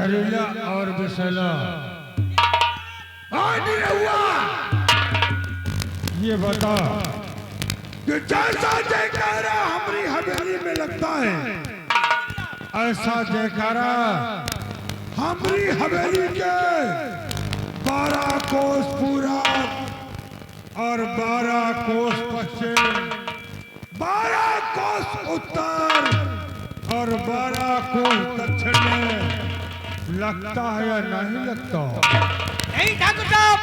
जहरीला और विषैला हुआ। ये बता कि जैसा जयकारा हमारी हवेली में लगता है, ऐसा जयकारा हमारी हवेली के 12 कोस पूरब और 12 कोस पश्चिम, 12 कोस उत्तर और 12 कोस दक्षिण में लगता है या नहीं लगता? नहीं ठाकुर साहब,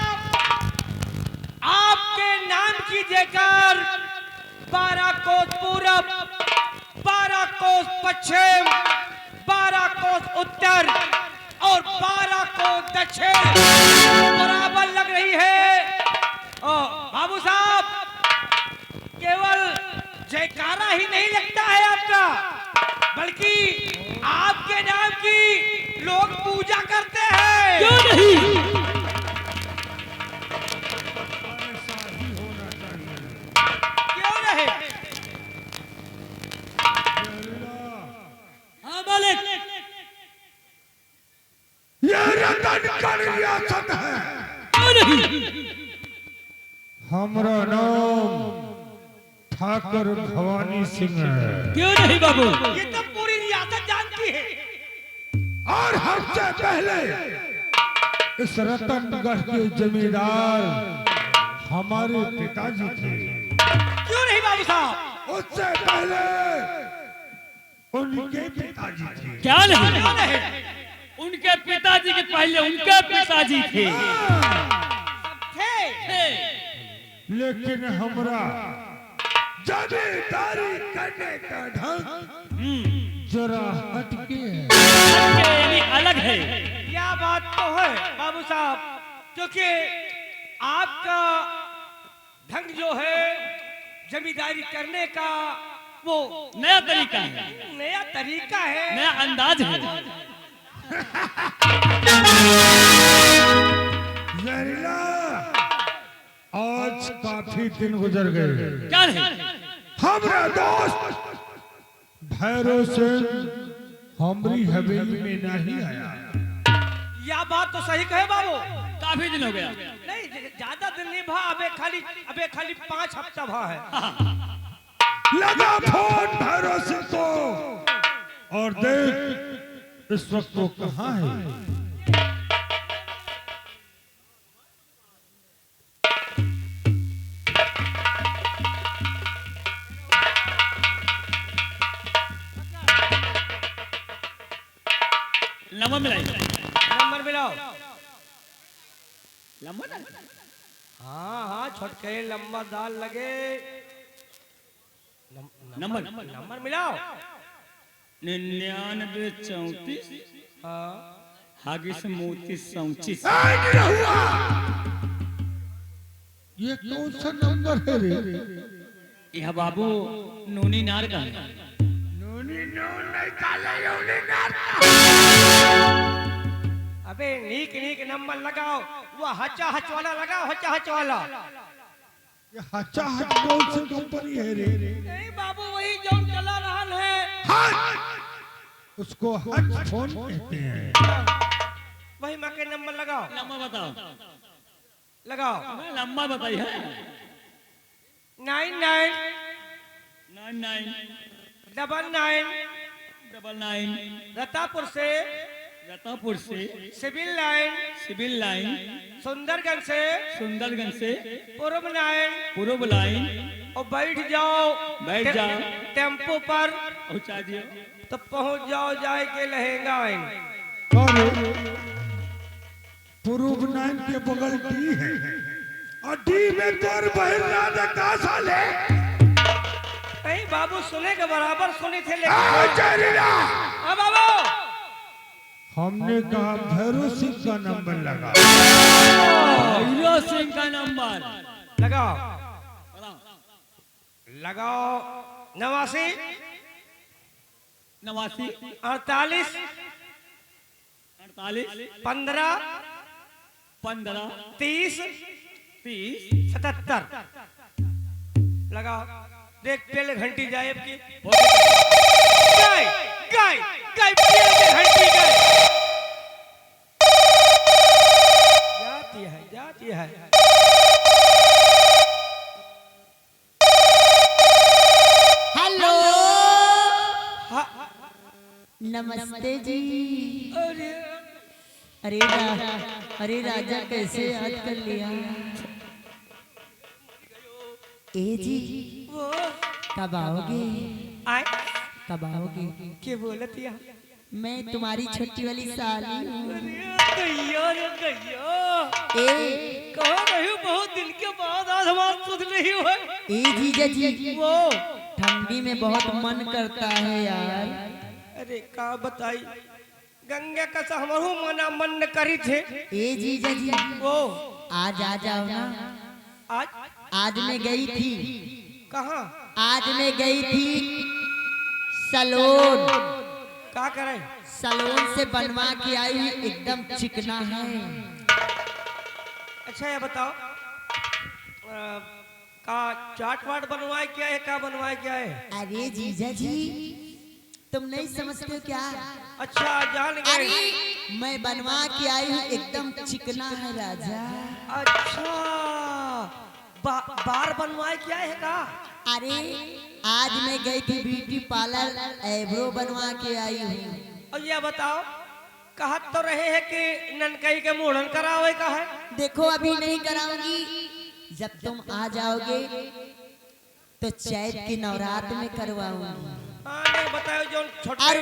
आपके नाम की जयकार 12 कोस पूरब, 12 कोस पश्चिम, 12 कोस उत्तर और 12 कोस दक्षिण बराबर लग रही है। बाबू साहब, केवल जयकारा ही नहीं लगता है आपका, बल्कि आपके नाम की लोग पूजा करते हैं। क्यों नहीं? ऐसा ही होना चाहिए। क्यों नहीं? हाँ मालिक, ये रतन का रियासत है। क्यों नहीं? हमारा नाम ठाकुर भवानी सिंह है क्यों नहीं बाबू? ये तो पूरी रियासत जानती है। और हमसे पहले इस रतनगढ़ के जमींदार हमारे पिताजी थे। क्यों नहीं बाबू साहब? उससे पहले उनके पिताजी थे। क्या नहीं? क्यों नहीं? उनके पिताजी के पहले उनके पिताजी थे। थे। लेकिन हमरा जमींदारी करने का ढंग जरा हटके है। यानी अलग है। क्या बात तो है बाबू साहब, क्योंकि आपका ढंग जो है जमींदारी करने का वो नया तरीका है, नया तरीका है, नया अंदाज है। जहरीला, आज काफी दिन गुजर गए। क्या नहीं? हमारा दोस्त भैरव सिंह हमारी हवेली में नहीं आया। यह बात तो सही कहे बाबू। काफी दिन हो गया। नहीं, ज्यादा दिन नहीं भा, अबे खाली 5 हफ्ता भा है। लगा फोन भैरव सिंह को और देख इस वक्त वो कहाँ है। नंबर मिलाइए। नंबर मिलाओ। नंबर हाँ, छोटके लंबा दाल लगे। नंबर मिलाओ। 99 34 हाँ, हागिस मोती 34। ये कौन सा नंबर है रे? यह बाबू नूनी नार का है। अबे नीक नंबर लगाओ, वो हचा हच वाला लगाओ, हचा हच वाला। ये हचा हच कौन सी कंपनी है रे? नहीं बाबू, वही जो चला रहा है। उसको हच फोन कहते हैं। वही माँ के नंबर लगाओ। नंबर बताओ। लगाओ। नंबर बताइए। 99 99 99 99 रतापुर से, रतापुर से, civil line, civil line, Sundarganj से, सुंदरगंज से, पूर्व लाइन, पूर्व लाइन। और बैठ जाओ। बैठ जाओ। टेम्पो पर पहुंचा दियो। तो पहुंच जाओ, जाए के लहेंगा आएंगे। पूर्व नाइन के बगल डी है और डी में तोर बहन राधा का साले। नहीं बाबू, सुने के बराबर सुने थे, जहरीला, हाँ बाबू। हमने कहा भैरव सिंह का नंबर लगा। हीरो सिंह का नंबर लगाओ। लगाओ। 89 89 48 48 15 15 30 30 77। लगाओ। देख पहले घंटी जाए की। गाय गाय गाय, पहले घंटी गाय। जाती है। हेलो हाँ, नमस्ते जी। अरे अरे राजा कैसे याद कर लिया? ए जी वो कब आओगे? आए कब आओगे? के बोलत या? मैं तुम्हारी छोटी वाली साली हूँ। अरे गैया ए कहाँ रही हो? बहुत दिन के बाद आज हमारा सुध नहीं हुआ। जीजा जी वो ठंडी में बहुत मन करता है यार। अरे का बताई, गंगा का सा हमारू मना मन न करी थे। ए जीजा जी वो आज आ जाओ ना। आज आज मैं गई थी, कहाँ आज मैं गई थी सलोन। का करे? सलोन से बनवा के आई हूँ, एकदम चिकना है। अच्छा ये बताओ, का चाट वाट बनवाए क्या है? का बनवाए क्या है? अरे जीजा जी तुम नहीं समझते हो क्या? अच्छा जान गए। अरे मैं बनवा के आई हूँ, एकदम चिकना है राजा। अच्छा बार बनवाए क्या है का? अरे आज मैं गई थी ब्यूटी पार्लर, आईब्रो बनवा के आई हूँ। और ये बताओ, कहा तो रहे हैं कि ननकई के मुड़न करावे का है? देखो अभी नहीं कराऊंगी, जब तुम आ जाओगे तो चैत की नवरात्र में करवाऊंगी। हाँ नहीं बताओ जो छोटा। और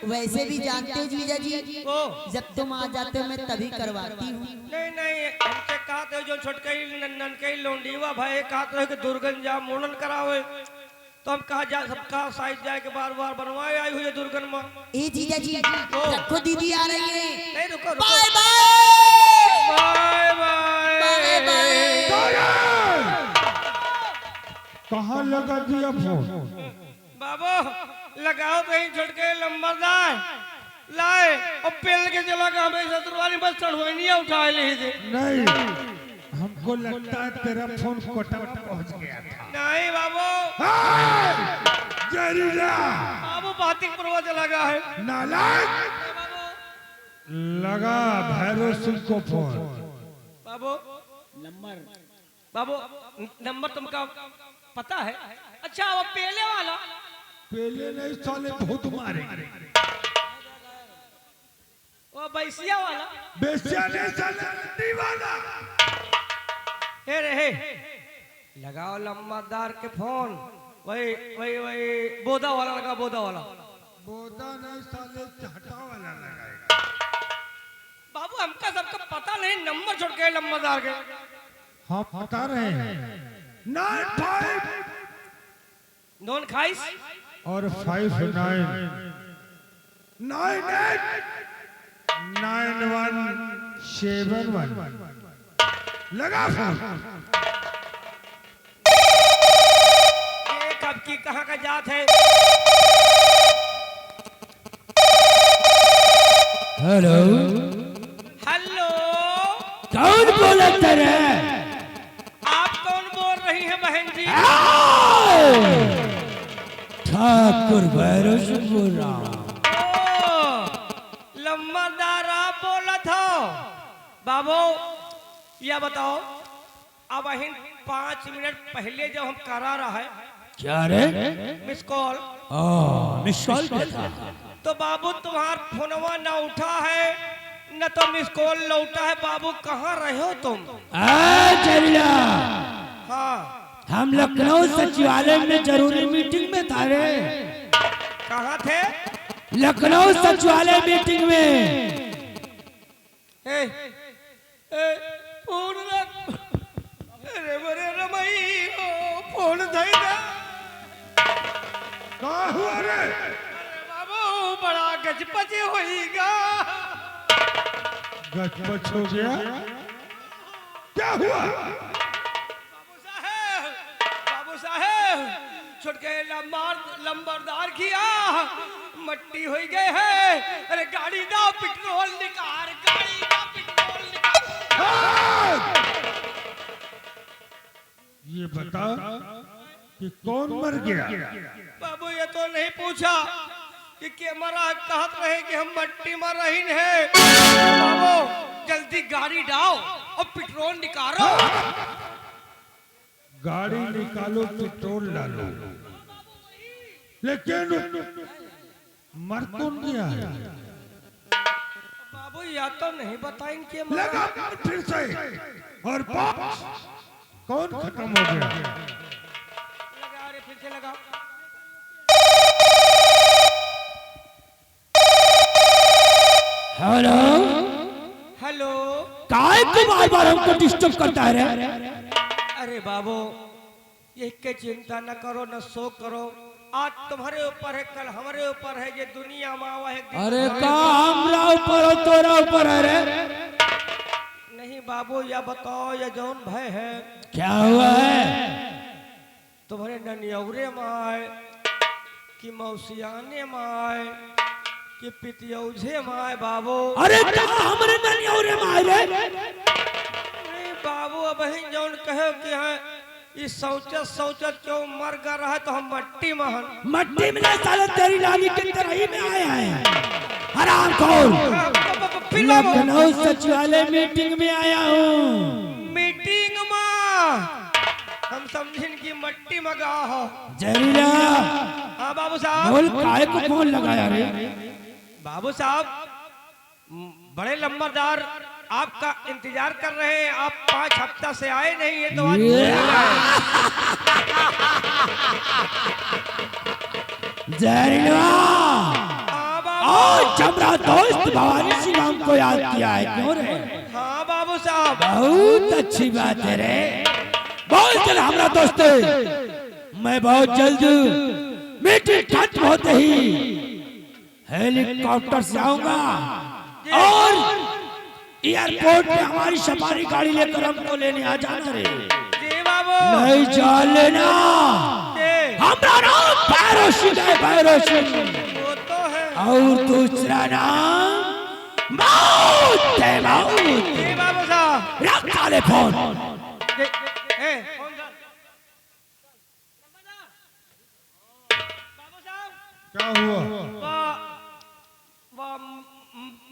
वैसे भी जानते हो जीजा जी, वो जब तुम आ जाते हो मैं तभी करवाती हूँ। नहीं नहीं, हमसे कहा थे जो छोटकई ननकई लोंडीवा भाई कहा थे कि दुर्गन जा मुड़न करावे, तो हम कहा जा सबका साइज जाए के बार बार बनवाए आई हुई है दुर्गन माँ। ए जीजा जी रखो, दीदी आ रही है। नहीं रुको रुको। Bye bye bye bye bye. Bye. कहाँ लगा दिया फोन? बाबू लगाओ कहीं छोटके लंबरदार लाए और पेल के चला गया। हमें ससुरवाली बस चढ़वाई नहीं उठाए ले थे। नहीं, हमको लगता है तेरा फोन कोटा पहुंच गया था। नहीं बाबू, जरीरा बाबू बातिक परवा चला गया है। नालायक, लगा भैरव सिंह को फोन। बाबू बाबू नंबर तुमका पता है? अच्छा वो पेले वाला? पहले नहीं साले बहुत मारे। वो बैसिया वाला? बेसिया नहीं साले दीवाना। हे रे लगाओ लंबादार के फोन। वही वही वही बोदा वाला लगा, बोदा वाला। बोदा नहीं साले चाटा वाला लगाएगा। बाबू हमका सबका पता नहीं, नंबर छोड़ के लंबादार के। हाँ बता रहे हैं 95 नॉन खाइस और 59 98 9171 लगा फोन। ये कब की कहाँ का जात है? हेलो, हेलो, कौन बोला तेरे? आप कौन बोल रही हैं बहन जी? ठाकुर भैरव सिंह बोल रहा हूँ। लंबादार आप बोला था। बाबू यह बताओ, अब अहिन 5 मिनट पहले जब हम करा रहा है क्या रे? मिस कॉल, मिस कॉल क्या था? तो बाबू तुम्हार फोनवा न उठा है न तो मिस कॉल लौटा है। बाबू कहाँ रहे हो तुम? चलिया, हाँ हम लखनऊ सचिवालय में जरूरी मीटिंग में था रे। कहाँ थे? लखनऊ सचिवालय मीटिंग में। ए, ए, फोन रख। अरे बरे रमई हो, फोन धई दे। कहाँ हुआ रे? बाबू बड़ा गजपति होईगा। गचपच हो गया? क्या हुआ? बाबू साहेब छुटके लंबरदार किया, मट्टी हो गए है। अरे गाड़ी ना पेट्रोल निकाल, गाड़ी ना पेट्रोल निकाल। ये बता कि कौन मर गया? बाबू ये तो नहीं पूछा कि के मरा, कहत रहे कि हम मट्टी में रहीन है। बाबू जल्दी गाड़ी डाओ और पेट्रोल निकालो। गाड़ी निकालो, पेट्रोल डालो, लेकिन मर तो नहीं आया। बाबू या तो नहीं बताएंगे। लगा फिर से, और पास कौन खत्म हो गया? लगा रे, फिर से लगा। हेलो, हेलो, काय को बार बार हमको डिस्टर्ब करता है रे? अरे बाबू ये के चिंता न करो, न शोक करो। आज तुम्हारे ऊपर है, कल हमारे ऊपर है। ये दुनिया मावा है। अरे का हमरा ऊपर और तोरा ऊपर है रे? नहीं बाबू, या बताओ ये जौन भय है क्या हुआ है? तुम्हारे ननियौरे माए कि मौसियाने माए कि पितियौझे माए बाबू। अरे का हमरे ननियौरे मारे? नहीं बाबू, अब ही जौन कहे कि है इस सोचत सोचत क्यों मर गा रहा है, तो हम मट्टी महन। मट्टी में नहीं, साले तेरी नानी की तरह ही में आया है। हरामखोर, लखनऊ सचिवालय मीटिंग में आया हूँ। मीटिंग में हम समझिन की मट्टी मगा हो। जरीला, हाँ बाबू साहब। बोल काय को फोन लगाया रे? बाबू साहब बड़े लंबरदार आपका इंतजार कर रहे हैं। आप 5 हफ्ता से आए नहीं है, तो आज जरीला, हाँ बाबू। आज हमारा दोस्त भवानी सिंह हमको याद किया है, क्यों रे? हाँ बाबू साहब। बहुत अच्छी बात है रे। बहुत जल्द हमारा दोस्त है। मैं बहुत जल्द मीटिंग खत्म होते ही हेलीकॉप्टर से आऊंगा और एयरपोर्ट पे हमारी सफारी गाड़ी लेकर हमको लेने आ जाना रे। जी बाबू। नहीं जान लेना, हमारा नाम भैरव सिंह है, भैरव सिंह। वो तो है। और दूसरा नाम मौत है, मौत। जी बाबू साहब। रख साले फोन। कौन सा? बाबू साहब, क्या हुआ?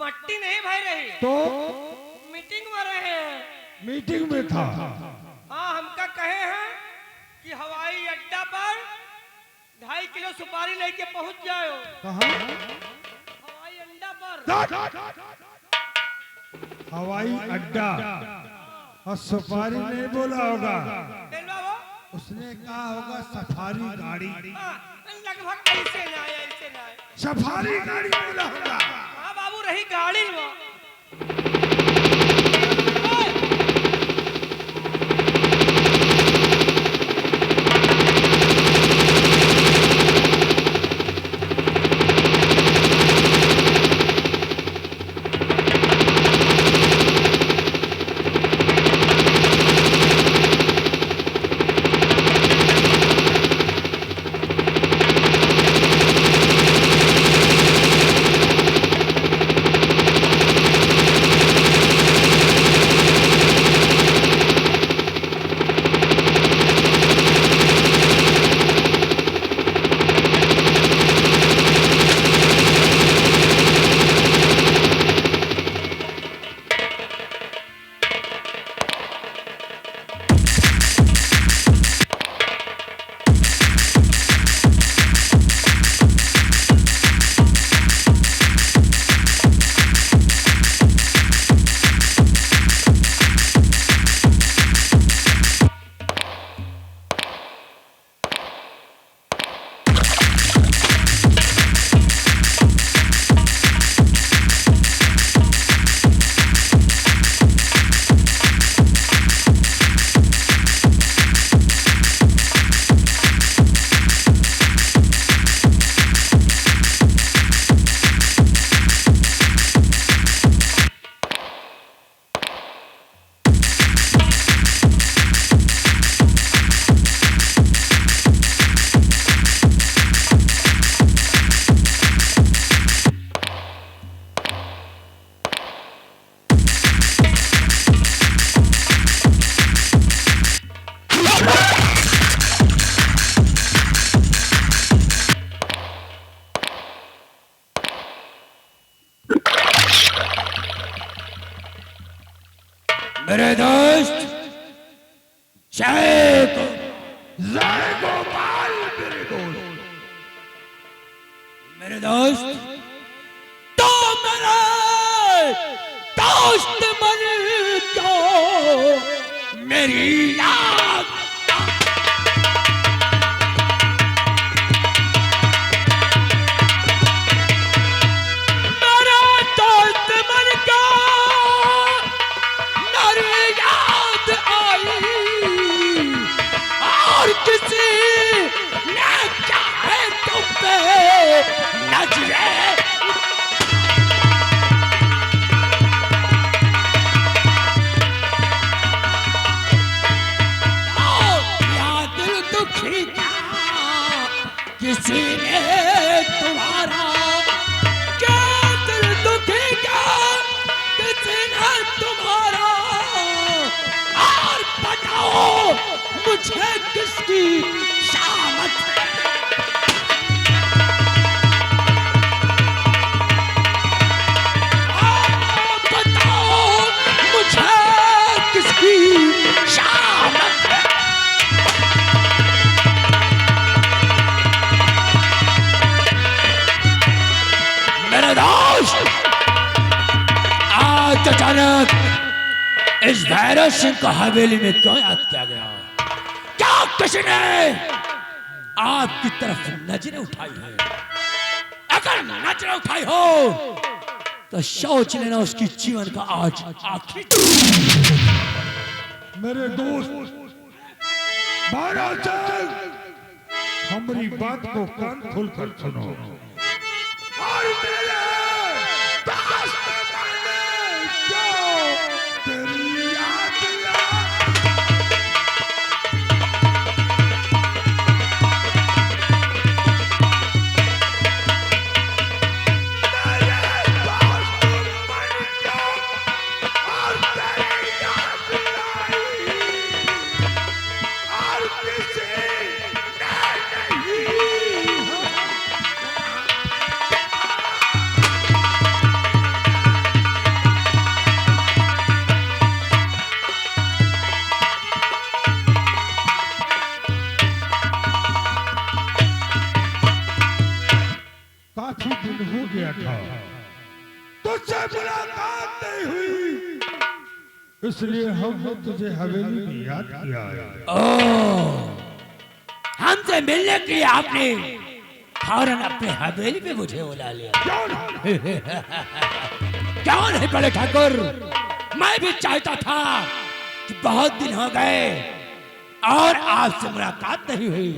मट्टी नहीं भाई रही, तो मीटिंग में रहे हैं। मीटिंग में था। हाँ, हमका कहे हैं कि हवाई अड्डा पर 2.5 किलो सुपारी लेके पहुंच जाओ। कहाँ? हवाई अड्डा पर। हवाई अड्डा, और सफारी नहीं बोला होगा, बाबू उसने कहा होगा सफारी गाड़ी। लगभग ऐसे ना आए, ऐसे ना आए। सफारी गाड़ी बोला होगा। हाँ बाबू, रही गाड़ी वो। जय जय गोपाल मेरे दोस्त। मेरे दोस्त, तो मेरे दोस्त बन जाओ मेरी याद। मेरा दोस्त बन जाओ मेरी याद आई, और किसी ने चाहे तुम पे नजरे किसी ने तुम्हारा क्या दिल दुखी क्या किसी ने तुम्हारा, और बताओ मुझे किसकी शामत है। बताओ मुझे किसकी शामत है। मेरे दोस्त, आज अचानक इस भैरव सिंह को हवेली में क्यों याद किया गया? क्या किसी ने आपकी तरफ नजरें उठाई है? अगर नजरें उठाई हो तो सोच लेना उसकी जीवन का आज आखिरी। मेरे दोस्त महाराज सिंह, हमारी बात को कान खोलकर सुनो। और मेरे दास्त बने जाओ तेरी याद ला। मेरे दास्त बन जाओ और तेरी याद लाई, और किसी ने नहीं। काफी दिन हो गया था तुझसे मुलाकात नहीं हुई, इसलिए हमने तुझे हवेली में याद किया है। हमसे मिलने के लिए आपने फौरन अपने हवेली में मुझे बुला लिया। क्यों नहीं बड़े ठाकुर, मैं भी चाहता था कि बहुत दिन हो गए और आपसे मुलाकात नहीं हुई।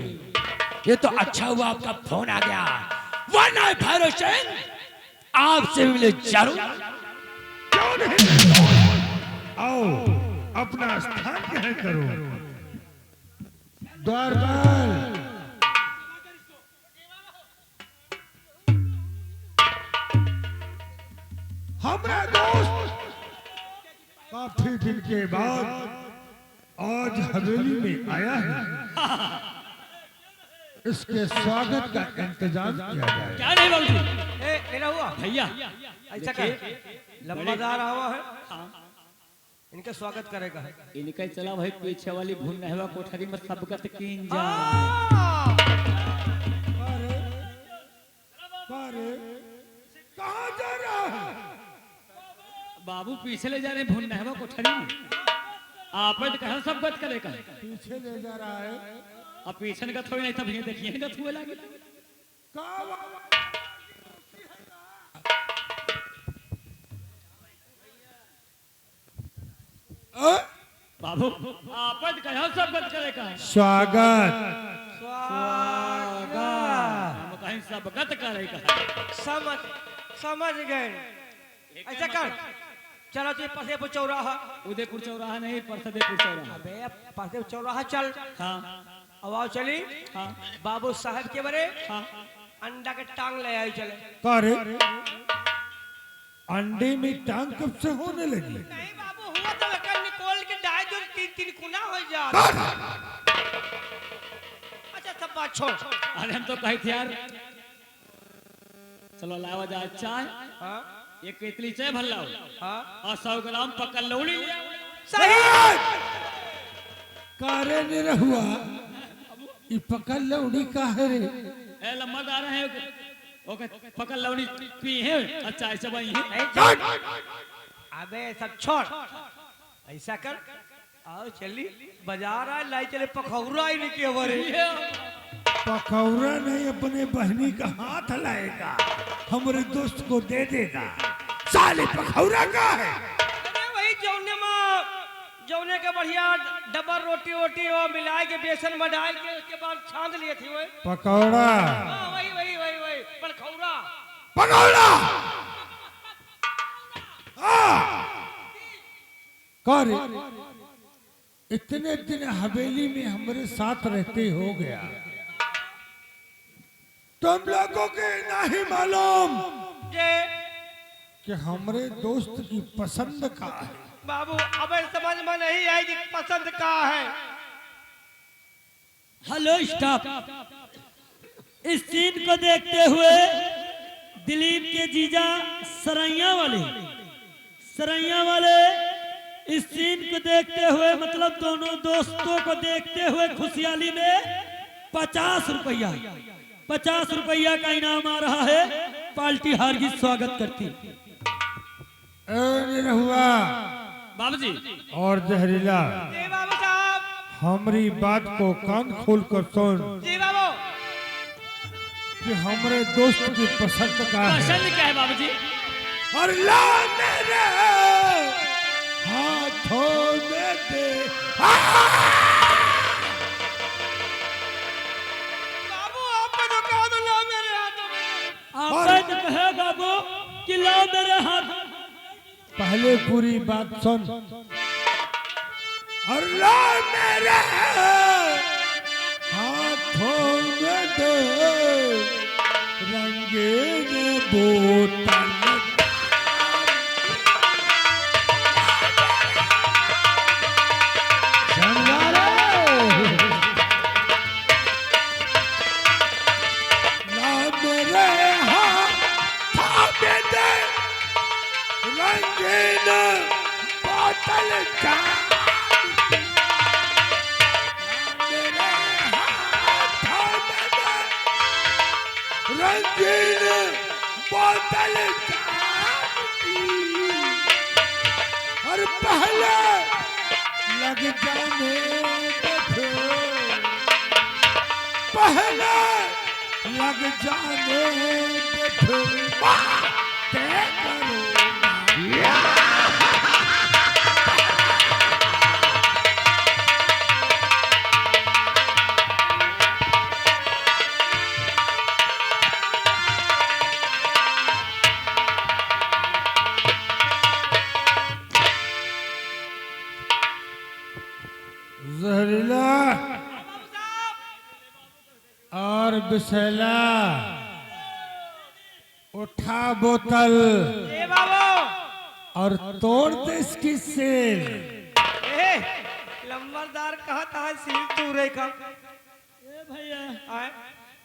ये तो अच्छा हुआ आपका फोन आ गया, वरना भैरव सिंह आपसे मिले जरूर। क्यों नहीं? आओ अपना स्थान ग्रहण करो। द्वारपाल, हमारा दोस्त काफी दिन के बाद आज हवेली में आया है, इसके स्वागत का इंतजाम किया जाए। क्या नहीं बाबूजी? ए मेरा हुआ भैया ऐसा कर, लंबादार हुआ है, इनका स्वागत करेगा। इनका चला भाई पीछे वाली भून नहवा कोठरी में सबकत कीन जा। कहाँ जा रहा है? बाबू पीछे ले जा रहे भून नहवा कोठरी में। आप तो कहा सबकत करेगा, पीछे ले जा रहा है। अब पीछे का थोड़ी नहीं, तब ये देखिए ना छुए लगे। बाबू आप तो कहा सबकत करेगा। स्वागत हम कहीं सबकत करेगा। समझ समझ गए। ऐसा कर, चलो तुझे फतेहपुर चौराहा। उदयपुर चौराहा नहीं, परसदेपुर चौराहा। अबे फतेहपुर चौराहा चल। हाँ आवाज चली। हाँ बाबू साहब के बरे हाँ। अंडा के टांग ले आई चले। करे अंडे में टांग कब से होने लगी? नहीं बाबू, हुआ तो लगा निकोल के डाय जो तीन तीन गुना हो जा। अच्छा सब बात छोड़। अरे हम तो कहे थे यार, चलो लावा जा चाय, हाँ एक केतली चाय भर लाओ हाँ और 100 ग्राम पक्का लौड़ी। सही। कारे ने रहुआ ई पकड़ लौड़ी का है रे ए लंबादार है ओके पकड़ लवड़ी पी है अच्छा ऐसा वही है अबे सब छोड़ ऐसा कर आओ चली बाजार आए लाई चले पखौरा ही नहीं के वरे पकौड़ा नहीं अपने बहनी का हाथ लाएगा हमारे दोस्त को दे देगा साले पकौड़ा का है अरे वही जौने के बढ़िया डबल रोटी वोटी वो मिला के बेसन में डाल के उसके बाद छान लिए थी वो पकौड़ा वही वही वही वही पखौरा पकौड़ा कर इतने दिन हवेली में हमारे साथ रहते हो गया तुम लोगों के नहीं मालूम जे कि हमारे दोस्त की पसंद का है बाबू अब समझ में नहीं आई कि पसंद का है हेलो स्टॉप। इस सीन को देखते हुए दिलीप के जीजा सरैया वाले इस सीन को देखते हुए मतलब दोनों दोस्तों को देखते हुए खुशहाली में 50 रुपया का इनाम आ रहा है। पार्टी हार्दिक स्वागत करती हुआ बाबूजी और जहरीला जी बाबू साहब हमारी बात को कान खोल कर सुन जी बाबू कि हमारे दोस्त की पसंद का है पसंद क्या है बाबूजी और ला मेरे हाथों में दे बाबू आपने तो कहा तो लो मेरे हाथों में आपने तो कहा बाबू कि लाओ मेरे हाथ। पहले पूरी बात सुन और ला मेरे हाथों में दे रंगीन बोतल बोतल का मेरे हाथों में रंगीन बोतल और पहले लग जाने दे पहले लग जाने दे जहरीला और बिसैला उठा बोतल जी बाबू और तोड़ दे इसकी सेल ए लंबरदार कहता है सील तूरे का भैया आए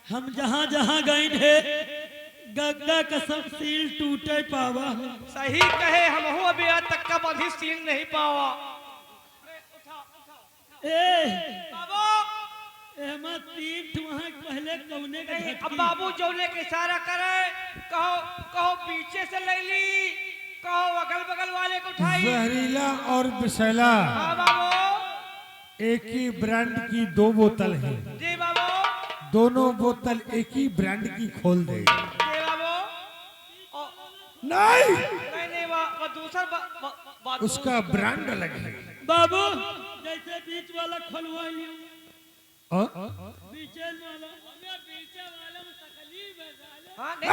हम जहाँ जहाँ गए थे गग्गा का सब सील टूटे पावा है। सही कहे हम हो अभी आज तक का बंधी सील नहीं पावा ए बाबू एमा तीन वहाँ पहले कौने का नहीं झटकी। अब बाबू जौने के इशारा करे कहो कहो पीछे से ले ली कहो अगल बगल वाले को उठाई जहरीला और बिसैला हाँ बाबू एक ही ब्रांड की दो बोतल है जी बाबू दोनों बोतल एक ही ब्रांड की खोल दे जी बाबू नहीं नहीं नहीं वो दूसरा बात उसका ब्रांड अलग है बाबू जैसे बीच वाला खोलवा लियो हाँ? बीचे वाला हमें बीचे वाला में तकलीफ है साले। हाँ नहीं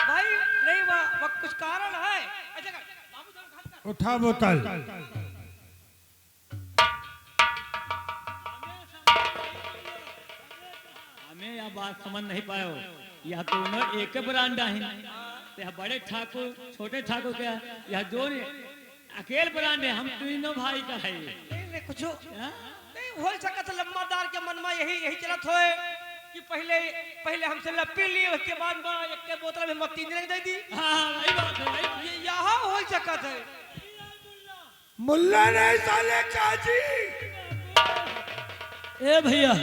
भाई नहीं वो कुछ कारण है अच्छा कर बाबू साहब हाथ कर उठा बोतल हमें यह बात समझ नहीं पाए हो यह दोनों एक ब्रांड है यह बड़े ठाकुर छोटे ठाकुर क्या यह दोनों अकेले ब्रांड है हम तीनों भाई का है ये। नहीं नहीं कुछ हाँ? नहीं हो सकता लम्बादार के मन में यही चलत होए कि पहले हमसे लपी ली उसके बाद एक के बोतल में मत तीन दे दी हाँ वही बात है वही बात है। ये यहाँ हो सकत है मुल्ला नहीं साले काजी। ए भैया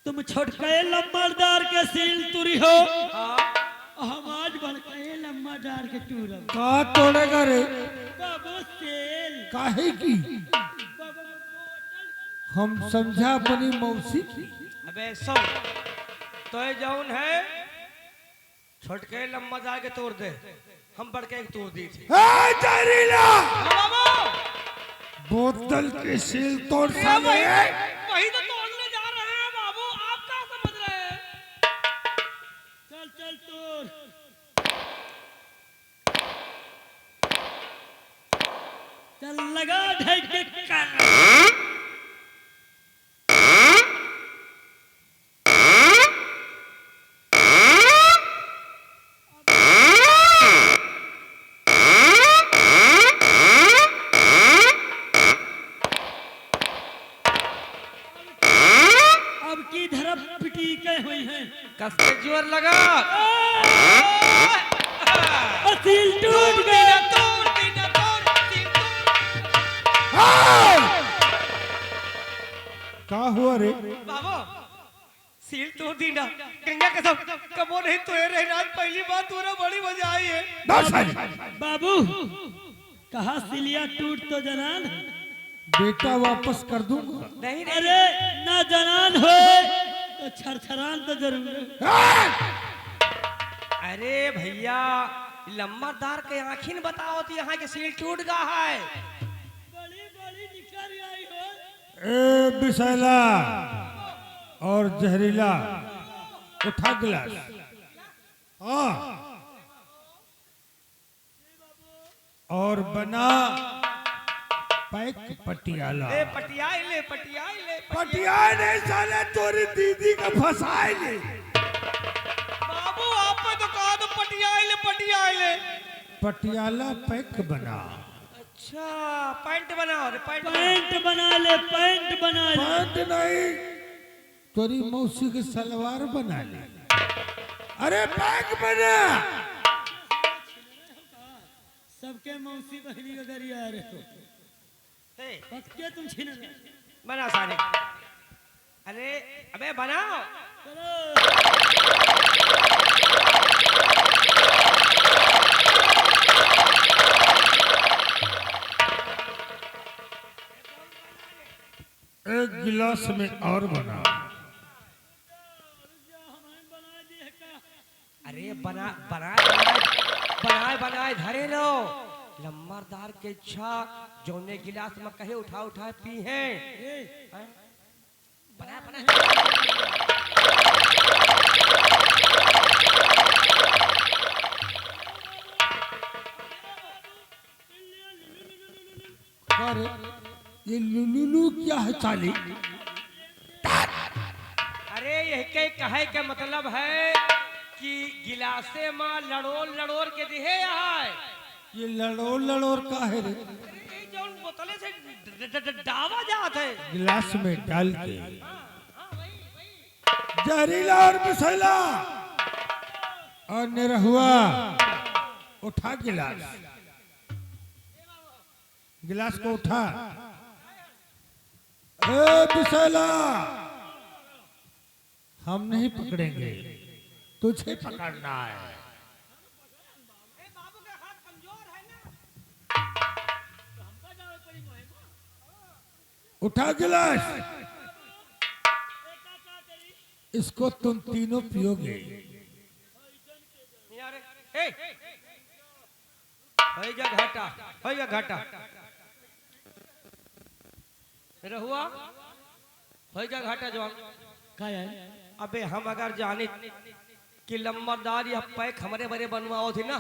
तुम छोटके लंबरदार के सील तुरी हो, हम आज बड़के लंबरदार के टूर का तोड़ेगा रे? बाबू सेल काहे की? हम समझा अपनी मौसी की। अबे सुन, तो ये जौन है छोटके लम्बादार के तोड़ दे, हम बड़के एक तोड़ दी थी। जहरीला बाबू बोतल के सील तोड़ वही साले। वही तो तोड़ने जा रहे हैं बाबू, आप क्या समझ रहे हैं? चल चल तोड़। चल लगा ढेक के कर। अब की धरप पिटी के हुई हैं। कसके जोर लगा। सील टूट गया। का हुआ रे? बाबू सील तोड़ दी ना, गंगा कसम कबो नहीं तोड़े रहे ना, पहली बार तोड़ा बड़ी मजा आई है। बाबू कहा सिलिया टूट तो जनान बेटा वापस कर दूंगा। नहीं नहीं अरे ना जनान हो तो छरछरान तो जरूर। अरे भैया लम्बादार के आखिन बताओ तो यहाँ के सील टूट गया है। बड़ी बड़ी निकल आई हो। ए बिसैला और जहरीला उठा गिलास। हाँ और बना पैक पटियाला। ले पटियाई ले पटियाई ले पटियाला नहीं साले, तोरी दीदी का फसाए ले। बाबू आप पे तो कहा तो पटियाई ले। पटियाला पैक बना। अच्छा पैंट बनाओ रे पैंट पैंट बना ले, पैंट बना ले। पैंट नहीं, तोरी मौसी की सलवार बना ले। अरे पैक बना। सबके मौसी बहनी का गरिया रहे हो। हे, पक्के तुम छीन रहे। बना सारे। अरे अबे बनाओ। चलो एक गिलास में और बना। अरे बनाए धरे लो। लम्बादार के इच्छा जोने गिलास में कहे उठा पी है। बना अरे ये लुलुलु क्या है साली? अरे यही के कहे के मतलब है कि गिलासे में लड़ोर के दिहे है। ये लड़ोर का है रे? ये जो बोतले से डावा जात है। गिलास में डाल के जहरीला और बिसैला और निरहुआ उठा गिलास को उठा। ए बिसैला हम नहीं पकड़ेंगे, तुझे पकड़ना है। बाबू का हाथ कमजोर है ना। उठा गिलास, इसको तुम तीनों पियोगे। होइगा घाटा रहुआ होइगा घाटा जवान। क्या है? अबे हम अगर जाने कि लम्बादार या पैक हमारे बड़े बनवाओ थी ना,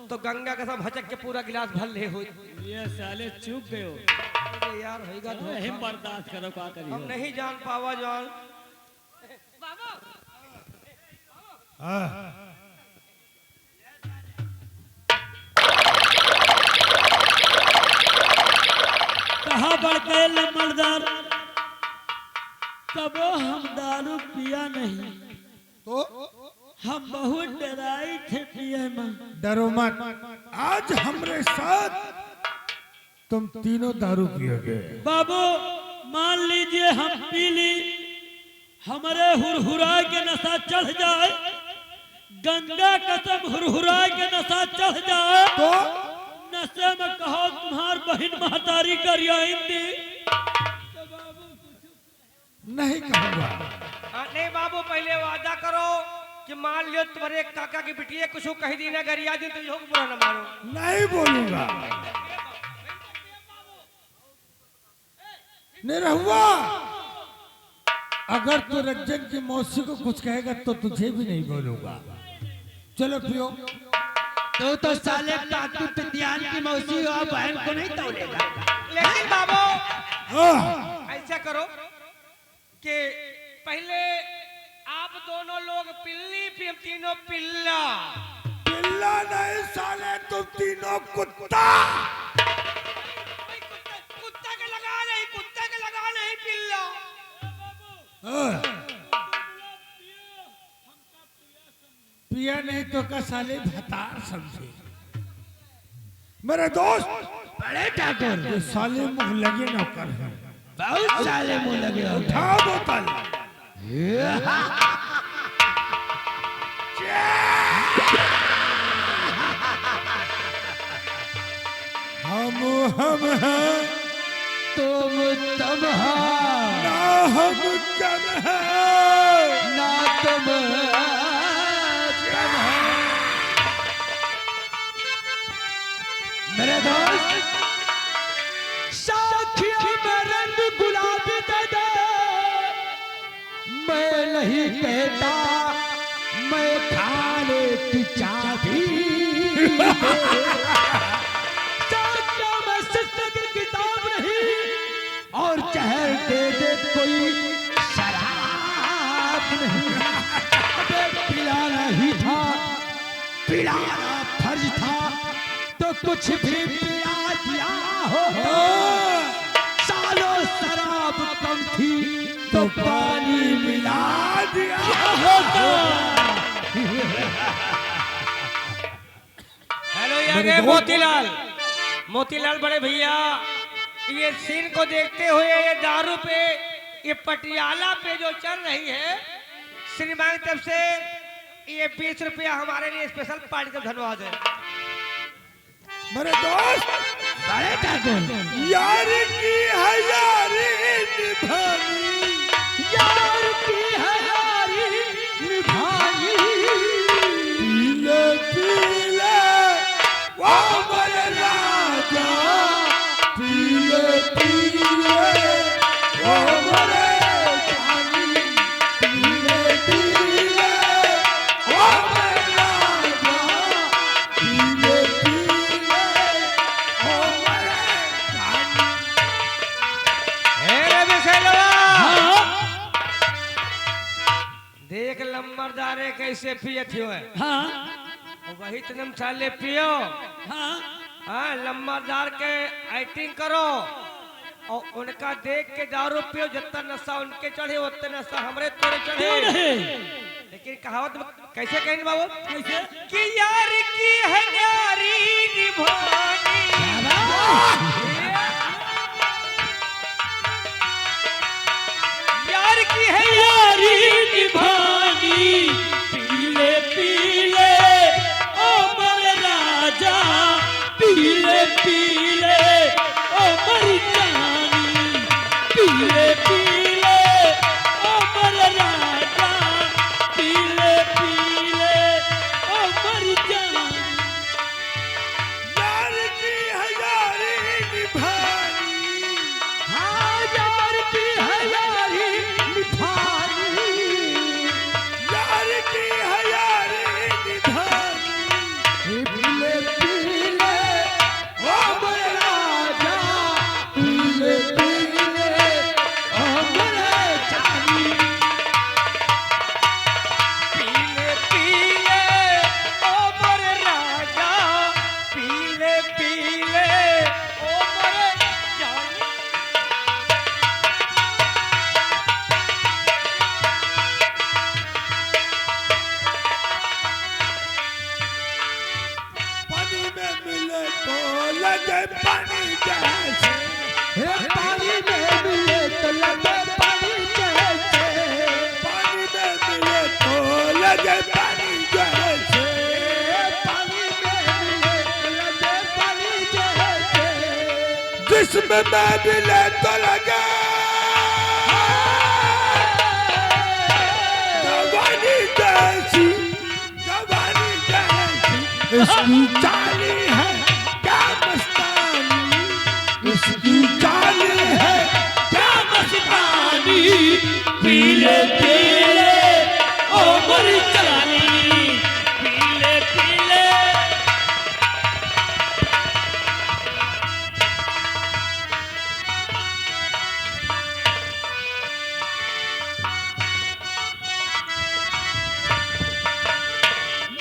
तो गंगा का सब हचक के पूरा गिलास भर ले हो। ये साले चूक गए हो। अरे यार होइगा धोखा। नहीं बर्दाश्त करो, क्या करियो। हम नहीं जान पावा जवान। कहा बढ़ गए लम्बरदार, कबो हम दारू पिया नहीं, तो हम बहुत डराई थे पिए में। डरो मत, आज हमरे साथ तुम तीनों दारू पियोगे। बाबू मान लीजिए हम पी ली, हमारे हुरहुरा के नशा चढ़ जाए, गंगा कसम हुरहुरा के नशा चढ़ जाए तो नशे में कहो तुम्हार बहन महतारी करियाई नहीं कहूंगा। नहीं बाबू पहले वादा करो कि मान लियो तुम्हारे काका की बिटिया कुछ कही दी ना गरिया दी तो यो बुरा न मानो। नहीं बोलूंगा। निरहुआ, अगर तू रंजन की मौसी को कुछ कहेगा तो तुझे भी नहीं बोलूंगा। चलो पियो। तो साले काटू पितियान की मौसी और बहन को नहीं तोलेगा। लेकिन बाबू आह, ऐसा करो कि पहले आप दोनों लोग पिल्ली फिर हम तीनों पिल्ला। पिल्ला नहीं साले, तुम तीनों कुत्ता। कुत्ता के लगा नहीं, कुत्ता के लगा नहीं पिल्ला। पिया नहीं तो का साले भतार समझे। मेरे दोस्त बड़े ठाकुर ये साले मुंह लगे नौकर है। बहुत साले मुंह लगे हो। उठाओ बोतल। हम हैं, तुम तब ना हम कम हैं। ना तुम मेरे दोस्त साखियों में रंग गुलाबी दे दे, मैं नहीं कहता मैं खाने की चाबी साखियों में शिक्षा की किताब नहीं और जहर दे दे कोई शराब नहीं। अबे पिलाना ही था, पिलाना फर्ज था तो कुछ भी पिला दिया हो। सालों शराब कम थी तो पानी मिला दिया होता। हेलो ये गए मोतीलाल। मोतीलाल बड़े भैया, ये सीन को देखते हुए ये दारू पे ये पटियाला पे जो चल रही है सिनेमा की तरफ से ये 20 रुपया हमारे लिए स्पेशल पार्टी का धन्यवाद है। मेरे दोस्त बड़े ठाकुर यार की है यारी निभानी, यार की है यारी निभानी। पीले पीले वो मेरे राजा, पीले पीले वो मेरे जानी, पीले पीले वो मेरे राजा, पीले पीले वो मेरे जानी। हे रे बिसेलवा, देख लंबरदारे कैसे पियत हो है। हाँ वही तुम साले पियो। हाँ हाँ लंबरदार के एक्टिंग करो और उनका देख के दारू पियो। जितना नशा उनके चढ़े उतना नशा हमरे तोरे क्यों चढ़े। नहीं? लेकिन कहावत कैसे कहेंगे बाबू कैसे? कि यार की है यारी निभानी, यार की है यारी निभानी, पीले पीले ओ मेरे राजा, पीले पीले ओ मेरी जानी, पीले पीले ओ मेरे राजा, पीले पीले ओ मेरी जानी। यार की है यारी निभानी, हाँ यार की है यारी निभानी। यार की है यारी निभानी, पीले पीले ओ मेरे राजा, पीले पीले ओ मेरे जानी। पीले पीले ओ मोरे राजा, पीले पीले ओ मोरे इसमें मैं भी ले तो लगा जवानी जैसी इसकी चाली है क्या मस्तानी इसकी चाली है क्या मस्तानी पीले पीले ओ मोरी चलानी पीले पीले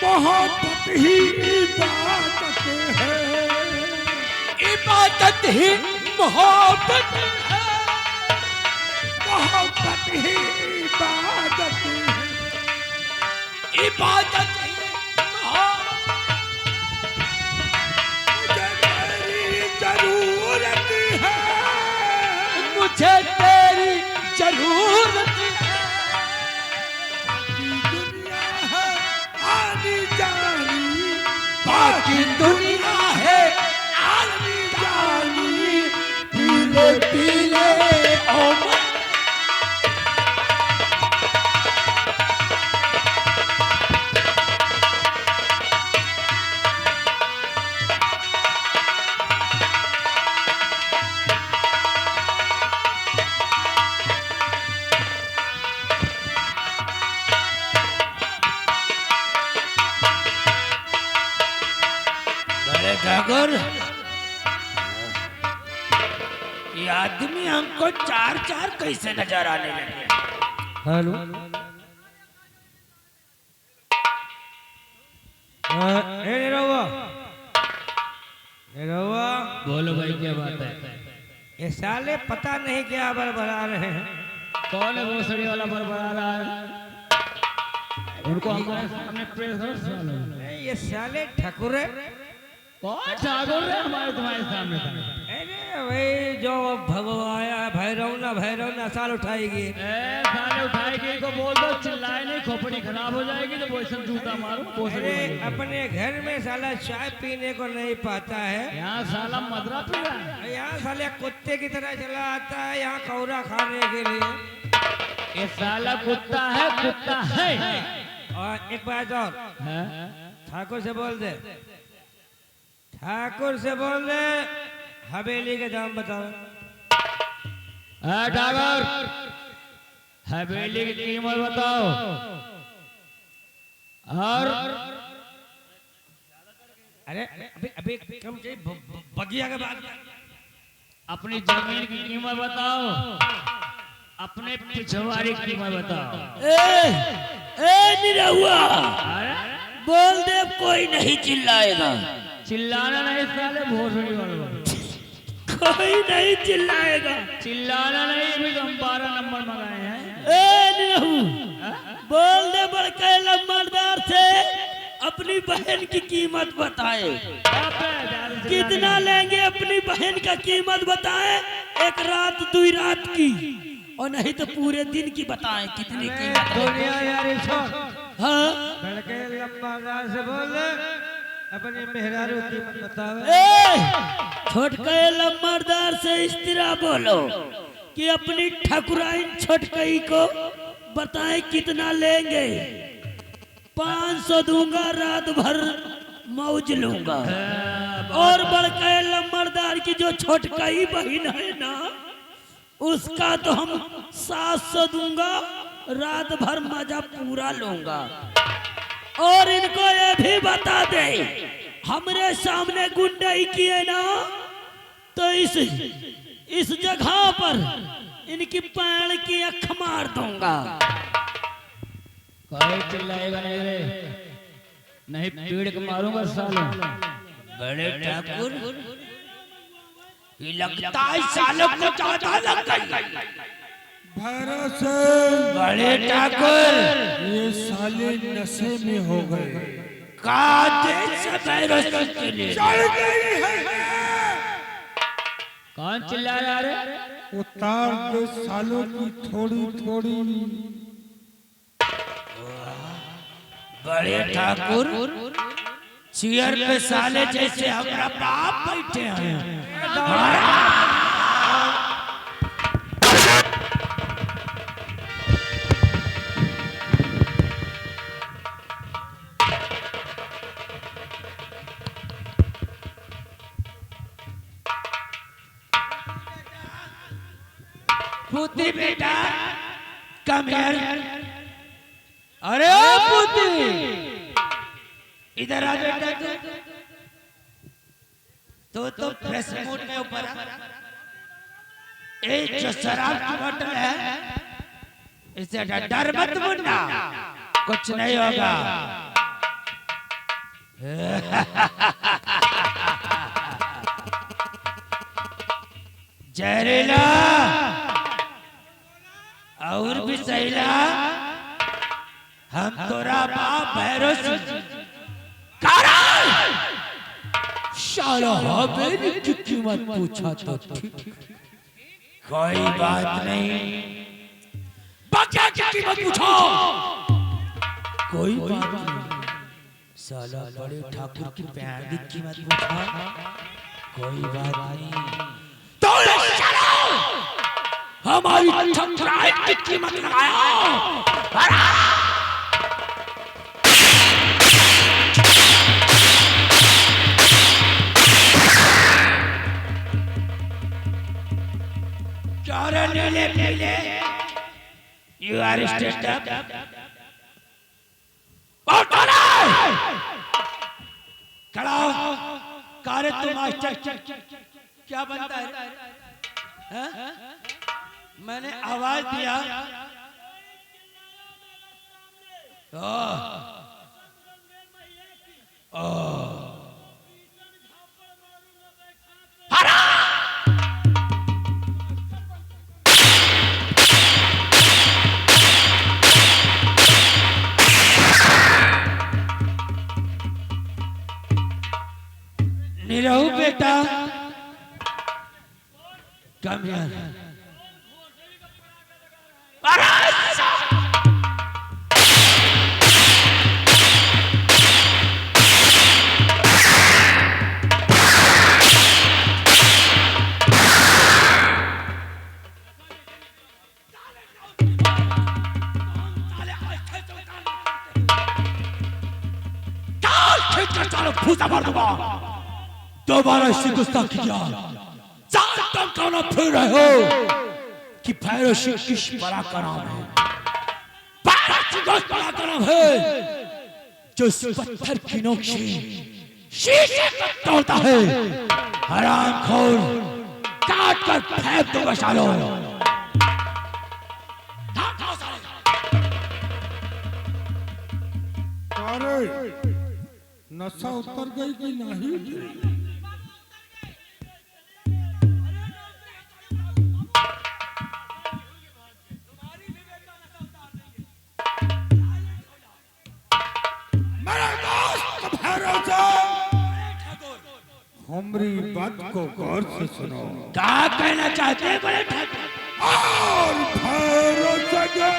मोहब्बत ही इबादत है इबादत ही मोहब्बत है मोहब्बत ही इबादत है इबादत ही मुझे तेरी जरूरत मुझे तेरी जरूरत है दुनिया है आनी जानी बाकी दुनिया है आनी जानी पीले पीले ओ ठाकुर ये आदमी हमको चार चार कैसे नजर आने लगे। हेलो निरहुआ बोलो भाई क्या बात है? ये साले पता नहीं क्या बड़बड़ा रहे हैं। कौन है भोसड़ी वाला बड़बड़ा रहा है? उनको हमारे सामने प्रेस करो सालो। ये साले ठाकुर है। कौन ठाकुर है हमारे तुम्हारे सामने? अरे भाई जो भगवाया भैरव ना साल उठाएगी। साले उठाएगी को बोल दो, चिल्लाए नहीं, खोपड़ी खराब हो जाएगी तो वो सब जूता मारो। अरे अपने घर में साला चाय पीने को नहीं पाता है, यहाँ साला मदरा पी रहा है। यहाँ साले कुत्ते की तरह चला आता है यहाँ कौरा खाने के लिए। ये साला कुत्ता है, कुत्ता है। और एक बात और, ठाकुर से बोल दे, ठाकुर से बोल दे हवेली के दाम बताओ। ठाकुर हवेली की कीमत बताओ। और अरे अभी कम चाहिए बगिया के बाद अपनी जमीन की कीमत बताओ, अपने पिछवाड़ी की कीमत बताओ। ए निरहुआ बोल दे, कोई नहीं चिल्लाएगा। चिल्लाना नहीं साले भोसड़ी वाले, कोई नहीं चिल्लाएगा। चिल्लाना नहीं, अभी तो हम 12 नंबर मंगाए हैं। ए निरहु बोल दे बड़के लंबरदार से अपनी बहन की कीमत बताए। कितना लेंगे अपनी बहन का कीमत बताए, एक रात 2 रात की, और नहीं तो पूरे दिन की बताए कितनी कीमत है। दुनिया यारी छोड़, हाँ बड़के लंबरदार से बोल दे अपनी मेहरारू की कीमत बताओ। छोटके लंबरदार से इस तरह बोलो कि अपनी ठकुराइन छोटकई को बताए कितना लेंगे। 500 दूंगा, रात भर मौज लूंगा। और बड़के लंबरदार की जो छोटकई बहन है ना, उसका तो हम 700 दूंगा, रात भर मजा पूरा लूंगा। और इनको ये भी बता दे, हमरे सामने गुंडाई किए ना तो इस जगह पर इनकी पैर की अख मार दूंगा। कोई चिल्लाएगा नहीं रे, नहीं पीड़ के मारूंगा सालों। बड़े ठाकुर ये लगता है सालों को ज्यादा लग गई। भैरव से बड़े ठाकुर ये साले नशे में हो गए, के लिए चढ़ गई है। कौन चिल्ला रहा रे? उतार के सालों की थोड़ी थोड़ी। बड़े ठाकुर चेयर पे साले जैसे हमारा बाप बैठे हैं। पुत्री बेटा कम यार। अरे ओ पुत्री इधर आ बेटा। तो फ्रेश मूड में ऊपर आ। ए जो शराब की बोतल है इसे डर मत मुन्ना, कुछ नहीं होगा। जहरीला और भी सहीला, हम तोरा बाप भैरव सिंह शाला हवेली की कीमत पूछा तो ठीक, कोई बात नहीं। बच्चा की कीमत पूछो, कोई बात नहीं। साला बड़े ठाकुर की प्यार की कीमत पूछा, कोई बात नहीं। तो हमारी ठकुराइन की कीमत लगाया। You are stand up. खड़ा हो। कार्य तो मास्टर क्या बनता है? मैंने आवाज दिया। निरहु बेटा कम यार। फूटा मार दूंगा। दोबारा इसी गुस्ताखी किया, तुम कौन फिर रहे हो कि भैरव सिंह किस बड़ा का नाम है? भैरव सिंह किस बड़ा का नाम है जो इस पत्थर की नोक से शीशे को तोड़ता है। हरामखोर, काट कर फेंक दूंगा सालो। अरे नशा उतर गई कि नहीं? हमारी बात को गौर से सुनो। क्या कहना चाहते हैं बड़े ठाकुर? और भैरव जगे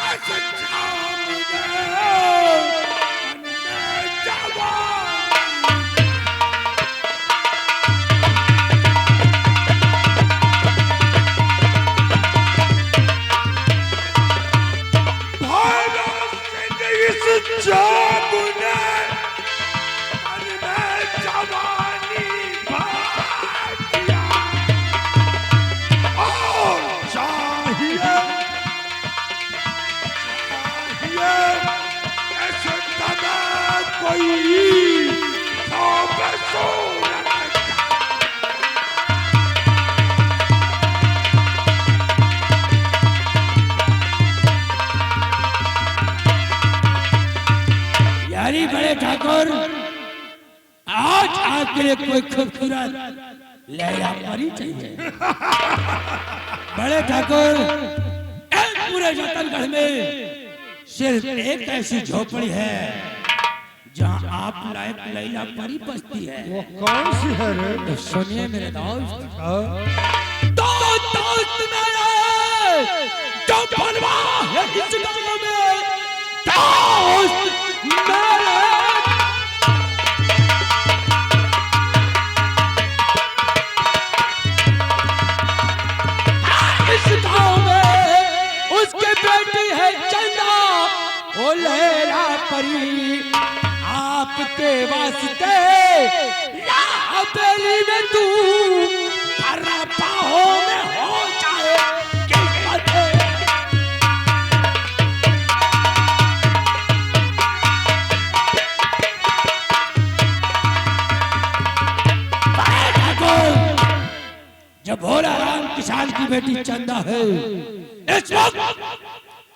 ऐसे जाम गए यानी बड़े ठाकुर आज आपके लिए कोई खूबसूरत लैला परी चाहिए। बड़े ठाकुर पूरे जतनगढ़ में सिर्फ एक ऐसी झोपड़ी है जहां आप लायक लैला परी बसती है। वो कौन सी है रे? तो सुनिए मेरे दोस्त, तो दोस्त मेरे जो बनवा है इस गांव में, दोस्त मेरे इस गांव में उसके बेटी है चंदा, ओ लैला परी आपके वास्ते हवेली में तू बाहों में हो जा। ये भोला राम किसान की बेटी चंदा है। इस वक्त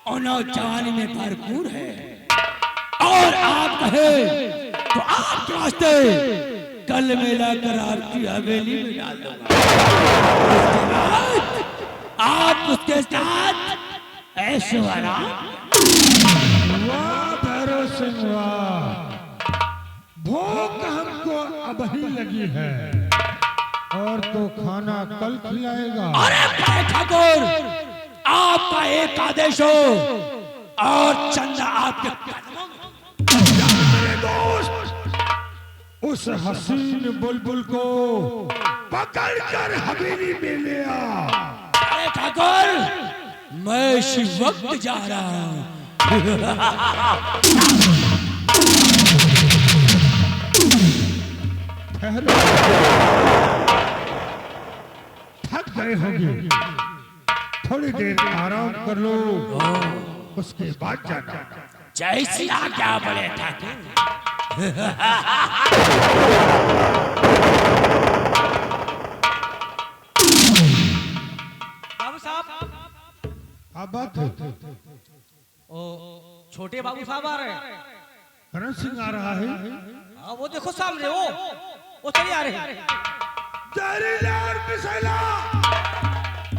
उन्होंने जवानी में भरपूर है और आप कहे तो आपके वास्ते कल में लाकर आपकी हवेली में डाल दूंगा। उसके बाद आप उसके साथ ऐश्वर्या। वाह भैरव सिंह वाह, भूख हमको अब ही लगी है और तो खाना कल खिलाएगा। अरे भाई ठाकुर, आपका एक आदेश हो और चंदा आपके कदमों में। मेरे दोस्त, उस हसीन बुलबुल को पकड़कर हवेली में ले आ। अरे ठाकुर, मैं इसी वक्त जा रहा हूँ। ठहरो, थक गए होंगे, थोड़ी देर आराम कर लो, उसके बाद जाना। जैसी आज्ञा बड़े ठाकुर। बाबू साहब, क्या बात है? ओ छोटे बाबू साहब आ रहे हैं। करण सिंह आ रहा है। हाँ, वो देखो सामने, वो चले आ रहे हैं। जहरीला मिसाइला,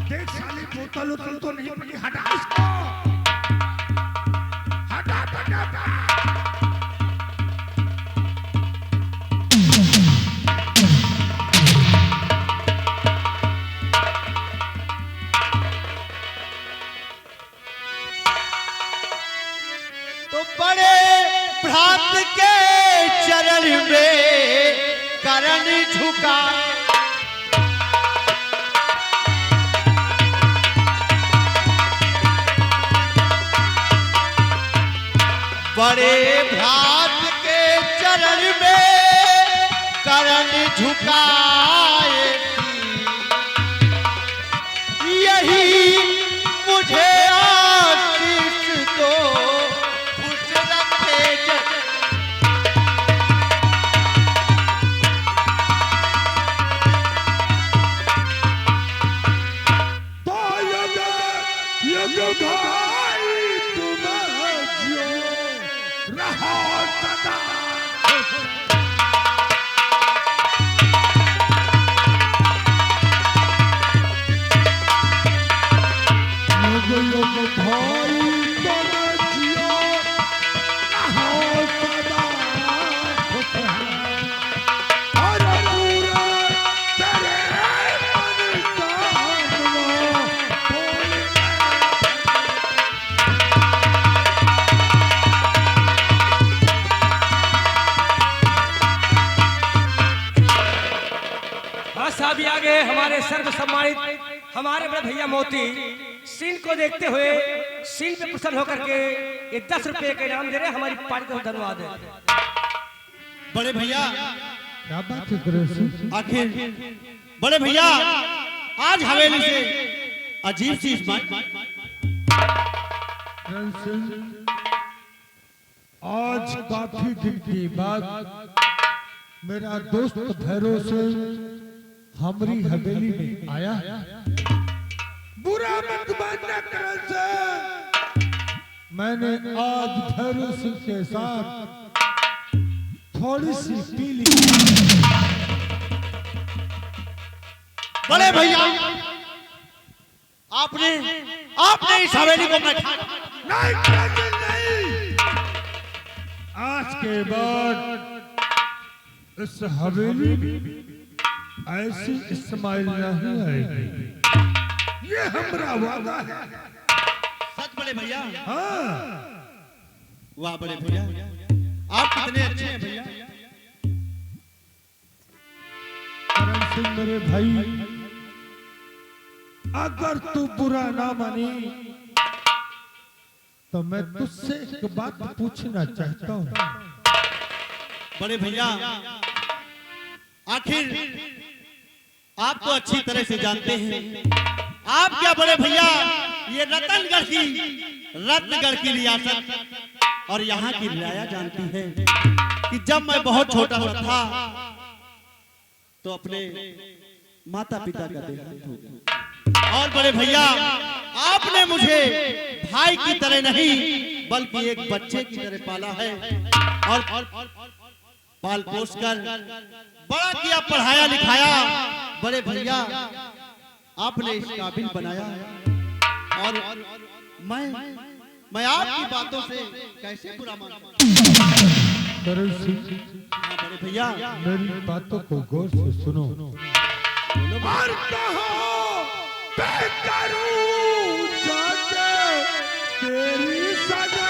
देख साली बोतल उतल तो नहीं पड़ी, हटा इसको, हटा हटा। तो बड़े भ्रात के चरण में करण झुका, बड़े भ्रात के चरण में करण झुकाए, यही मुझे आशीष दो, खुश रखे जग। तो युग भाई तुम जो रहो सदा, युग भाई तुम जियो रहो सदा खुश है। और पूरा तेरे मन का बोल हाँ साहब, ये आगे हमारे सर्व सम्मानित हमारे बड़े भैया मोती सीन को देखते हुए सीन पे प्रसन्न होकर के ये 10 रुपए का इनाम दे रहे हैं। हमारी पार्टी को धन्यवाद है। बड़े भैया, क्या बात है करण सिंह? आखिर बड़े भैया आज हवेली से अजीब सी बात। करण सिंह, आज काफी दिन के बाद मेरा दोस्त भैरव सिंह हमारी हवेली में आया। बुरा मत मानना करण सिंह, मैंने आज भैरव सिंह के साथ थोड़ी सी पी ली। बड़े भैया, आपने आपने इस हवेली को मैं नहीं करण सिंह, नहीं, आज के बाद इस हवेली में ऐसी इस्माइल नहीं आएगी, ये हमारा वादा है। सच बड़े भैया। हाँ, वाह बड़े भैया, आप कितने अच्छे हैं भैया। करण सिंह मेरे भाई, अगर तू बुरा ना मानी तो मैं तुझसे एक बात पूछना चाहता हूँ। बड़े भैया, आखिर आप तो अच्छी तरह से जानते हैं, आप क्या बड़े भैया ये रत्नगढ़ की रियासत और यहाँ की रियाया जानती है कि जब मैं बहुत छोटा सा था तो अपने माता पिता का देहांत हो गया। और बड़े भैया आपने मुझे भाई की तरह नहीं बल्कि एक बच्चे की तरह पाला है और पाल पोस कर बड़ा किया, पढ़ाया लिखाया। बड़े भैया आपने इस काबिल बनाया और मैं आपकी बातों से कैसे बुरा मानूं? करण सिंह, हाँ बड़े भैया, मेरी बातों को गौर से सुनो। और कहो मैं करूं जाके तेरी सजा।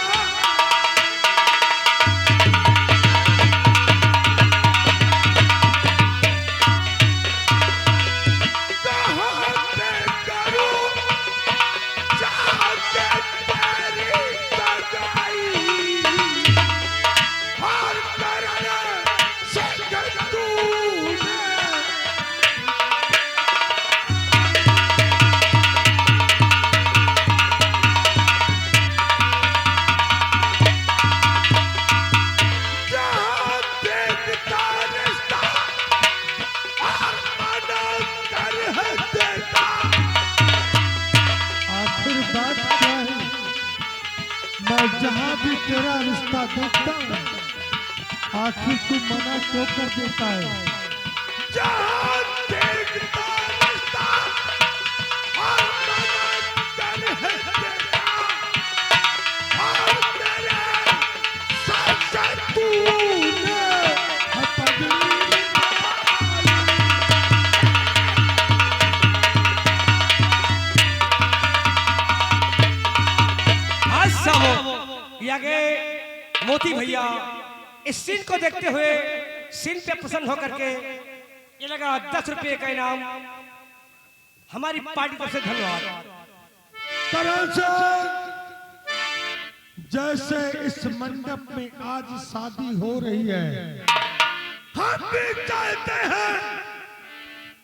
जहाँ भी तेरा रिश्ता देखता हूँ आखिर तू मना क्यों कर देता है? जहाँ देखता रिश्ता और मना कर देता और तेरे साथ तूने आगे मोती भैया इस सीन को देखते हुए सीन पे प्रसन्न होकर के ये लगा 10 रुपए का इनाम हमारी पार्टी तरफ से। धन्यवाद। करण सिंह, जैसे इस मंडप में आज शादी हो रही है, हम भी चाहते हैं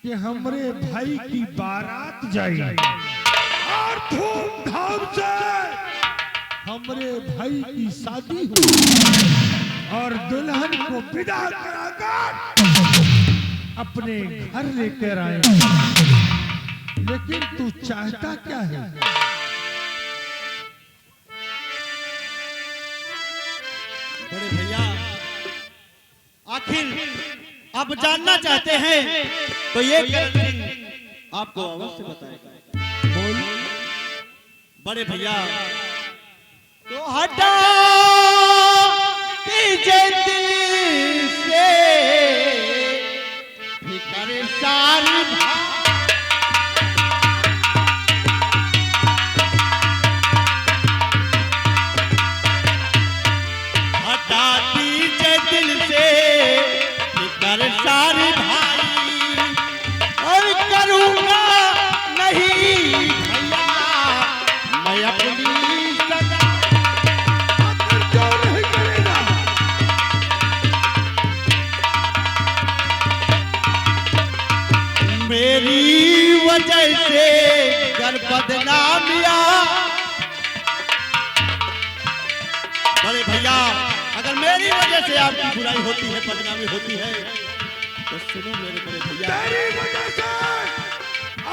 कि हमारे भाई की बारात जाए और धूमधाम से हमारे भाई की शादी हो और दुल्हन को विदा कराकर अपने घर लेकर आए। लेकिन तू चाहता क्या है? बड़े भैया आखिर आप जानना चाहते हैं तो ये आपको अवश्य बताएगा। बोल। बड़े भैया तो हटा पीछे दिल से फिक्र सारी हटा पीछे दिल से फिक्र सारी भाई और करूँगा नहीं भैया मैं अपनी मेरी वजह से घर बदनामिया। बड़े भैया अगर मेरी वजह से आपकी बुराई होती है, बदनामी होती है तो सुनो मेरे बड़े भैया, तेरी वजह से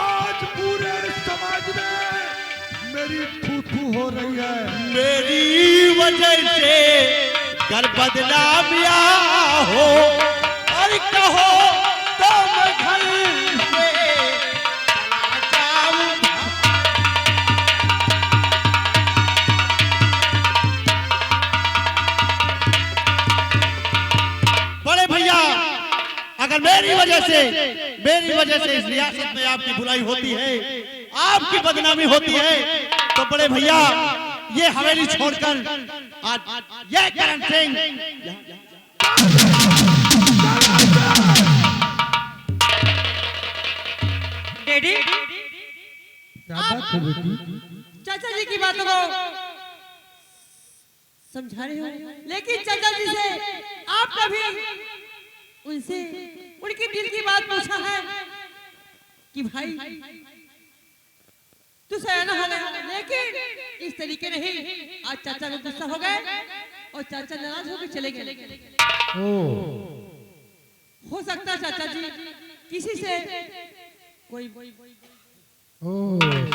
आज पूरे समाज में मेरी थू-थू हो रही है। मेरी वजह से घर बदनामिया हो और कहो तो मैं घर से चला जाऊंगा। बड़े भैया अगर मेरी वजह से इस रियासत में आपकी बुराई होती है, आपकी बदनामी होती है तो बड़े भैया ये हवेली छोड़कर आज ये करण सिंह डैडी क्या बात है बेटी? चाचा जी की बातों को समझा रहे हो, लेकिन चाचा जी से आप कभी उनसे उनकी दिल की बात पूछा है कि भाई तू सयाना हो गया, लेकिन इस तरीके नहीं। आज चाचा लोग गुस्सा हो गए और चाचा नाराज होकर चले गए। ओ हो सकता है चाचा जी किसी से कोई ओ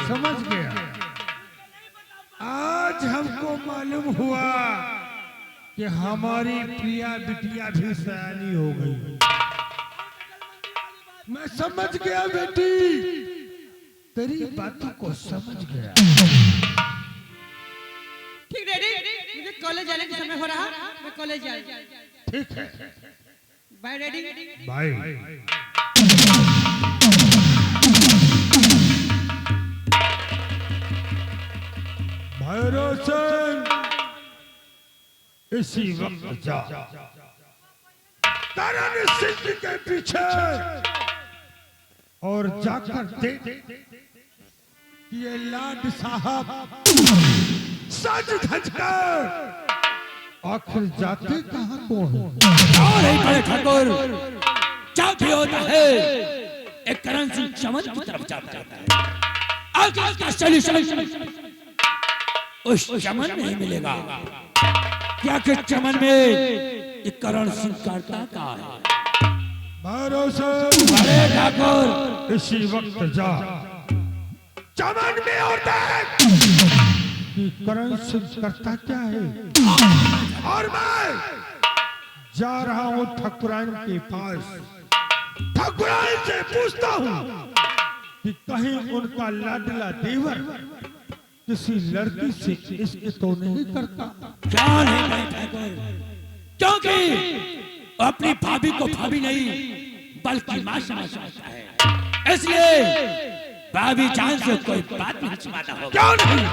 समझ गया। आज हमको मालूम हुआ कि हमारी प्रिया बिटिया भी सयानी हो गई। मैं समझ गया बेटी, तेरी बातों को समझ गया। ठीक डैडी, मुझे कॉलेज जाने का समय हो रहा, मैं कॉलेज जा रही हूँ। ठीक है, bye daddy. Bye. Bhairav Singh, इसी वक्त जा करण सिंह के पीछे और जाकर देख कि ये लाड साहब सज धज कर आखिर जाते कहाँ को हैं? और एक बड़े ठाकुर क्या भी होता है, एक करण सिंह चमन की तरफ जाता है। आगे का सॉल्यूशन उस चमन नहीं मिलेगा। क्या कि चमन में एक करण सिंह करता का है। भैरव सिंह, बड़े ठाकुर इसी वक्त जा चमन में और देख कि करण सिंह करता क्या है। और मैं जा रहा हूँ ठाकुरान के पास, ठाकुरान से पूछता हूँ कि कहीं उनका लाडला देवर किसी लड़की से इश्क तो नहीं करता। क्या नहीं बड़े ठाकुर, क्योंकि वो अपनी भाभी को भाभी नहीं बल्कि मां समझता है, इसलिए भाभी जान से कोई बात नहीं छुपाता होगा। क्यों नहीं?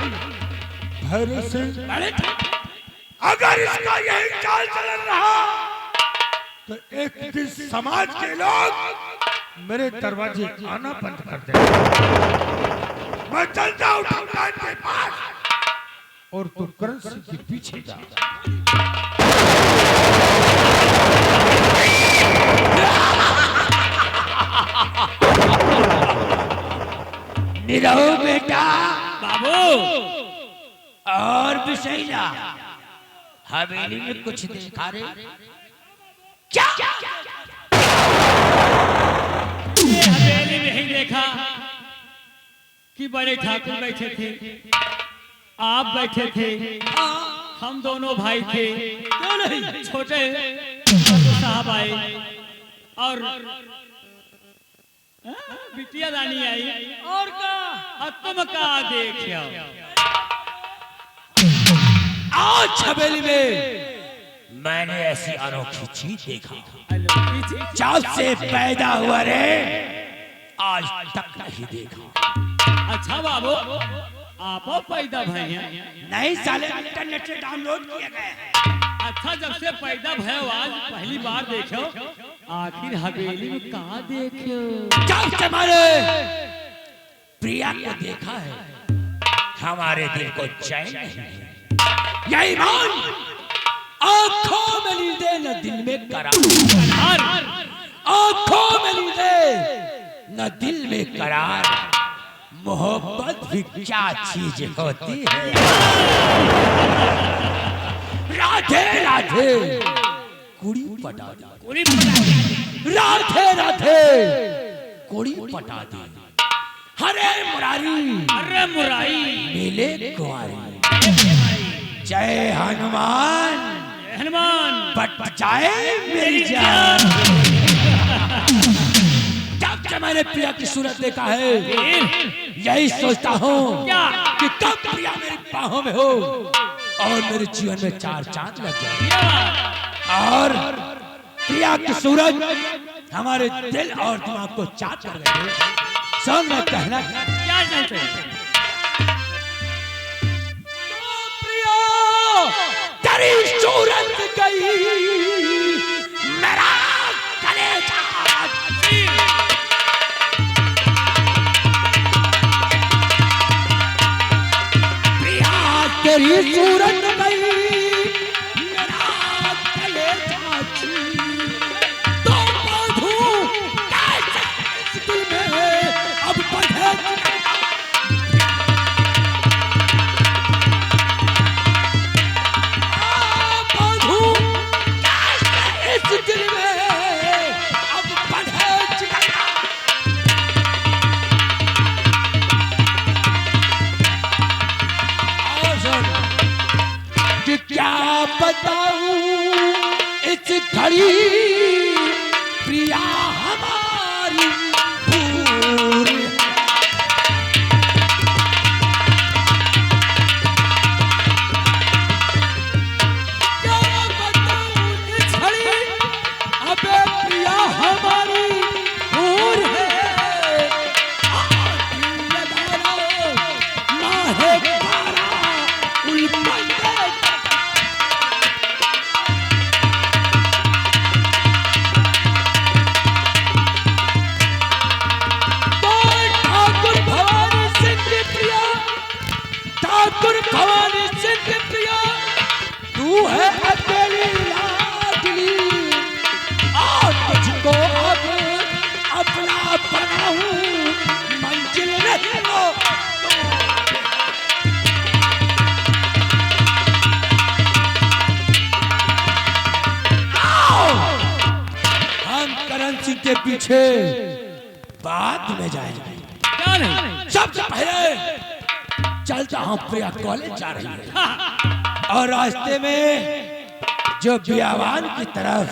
भैरव सिंह, बड़े ठाकुर, अगर इसका यही चाल चलन रहा तो एक दिन समाज के लोग मेरे दरवाजे आना बंद कर देंगे। मैं चलता हूँ ठाकुरान के पास और तू करण सिंह के पीछे जा। निरहो बेटा बाबू और भी सही ना, हवेली में कुछ देखा रे क्या? ये हवेली में ही देखा कि बड़े ठाकुर बैठे थे, आप बैठे थे, हम दोनों भाई थे, छोटे साहब आए और बिटिया रानी आई और तुम का देखियो। आज हवेली में मैंने ऐसी अनोखी चीज देखा, जब से पैदा हुआ रे आज तक नहीं देखा। अच्छा बाबू, आप पैदा भय हैं? नहीं साले, इंटरनेट से डाउनलोड किए गए हैं। अच्छा, जब से पैदा भय आज पहली बार देखो, आखिर हवेली में कहाँ देखो? जब से मैंने प्रिया को देखा है, हमारे दिल को चैन नहीं है। यही मान आंखों में नींदे न दिल में करार, आंखों में नींदे न दिल में करार। मोहब्बत भी क्या चीज होती है। राधे राधे कुड़ी पटा दी, राधे राधे कुड़ी पटा दी। हरे मुरारी मिले कुंवारी। जय हनुमान, हनुमान पट जाए मेरी जान। जब से मैंने प्रिया की सूरत देखा है, यही सोचता हूँ कि कब प्रिया मेरी बाहों में हो और मेरे जीवन में चार चांद लग जाए और प्रिया की सूरत हमारे दिल और दिमाग को चाट कर गए। सब मैं कहना क्या जानते हैं? तेरी सूरत गई मेरा कलेजा, प्रिया तेरी सूरत गई मेरा कलेजा छी। तो मधु कैसे इस दिल में अब बढ़े दिल में अब बढ़े बताऊं इस घड़ी प्रिया हमारी दूर है। क्या बताऊं इस घड़ी अबे प्रिया हमारी दूर है। आग लगा लो माहे पारा उल्फत ठाकुर भवानी सिंह की प्रिया तू है अकेली लाडली और तुझको अब अपना बनाऊं मंजिल नहीं हो आओ हम करण सिंह के पीछे बाद में जाएंगे। क्या नहीं सबसे पहले चलता हूँ प्रिया कॉलेज जा रही है और रास्ते में जो बियावान की तरफ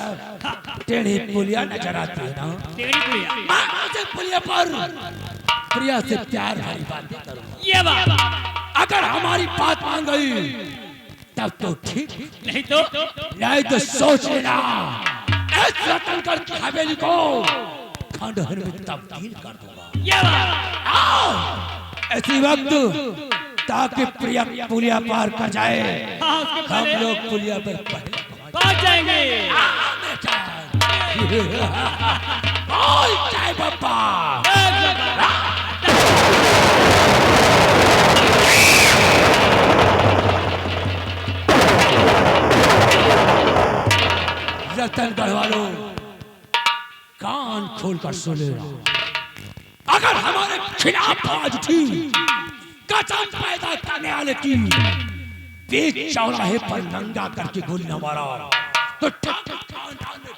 टेढ़ी पुलिया नजर आती है ना टेढ़ी पुलिया मैं उसे पुलिया पर प्रिया से प्यार भरी बातें करूँगा। ये बात अगर हमारी बात मान गई तब तो ठीक नहीं तो नहीं तो सोच लेना इस रतनगढ़ की हवेली को खंडहर में तब्दील कर दूंगा। ये बात आओ ऐसी वक्त ताकि प्रिया पुलिया पार कर जाए हाँ उसके हम पहले लोग पुलिया पर पहले पहुंच जाएंगे। बोल जय बाबा। रतनगढ़ वालों कान खोलकर सुन लेना अगर हमारे खिलाफ आवाज उठी कसम पैदा करने वाले की बीच चौराहे पर नंगा करके गोली न मारा तो ठाकुर खानदान में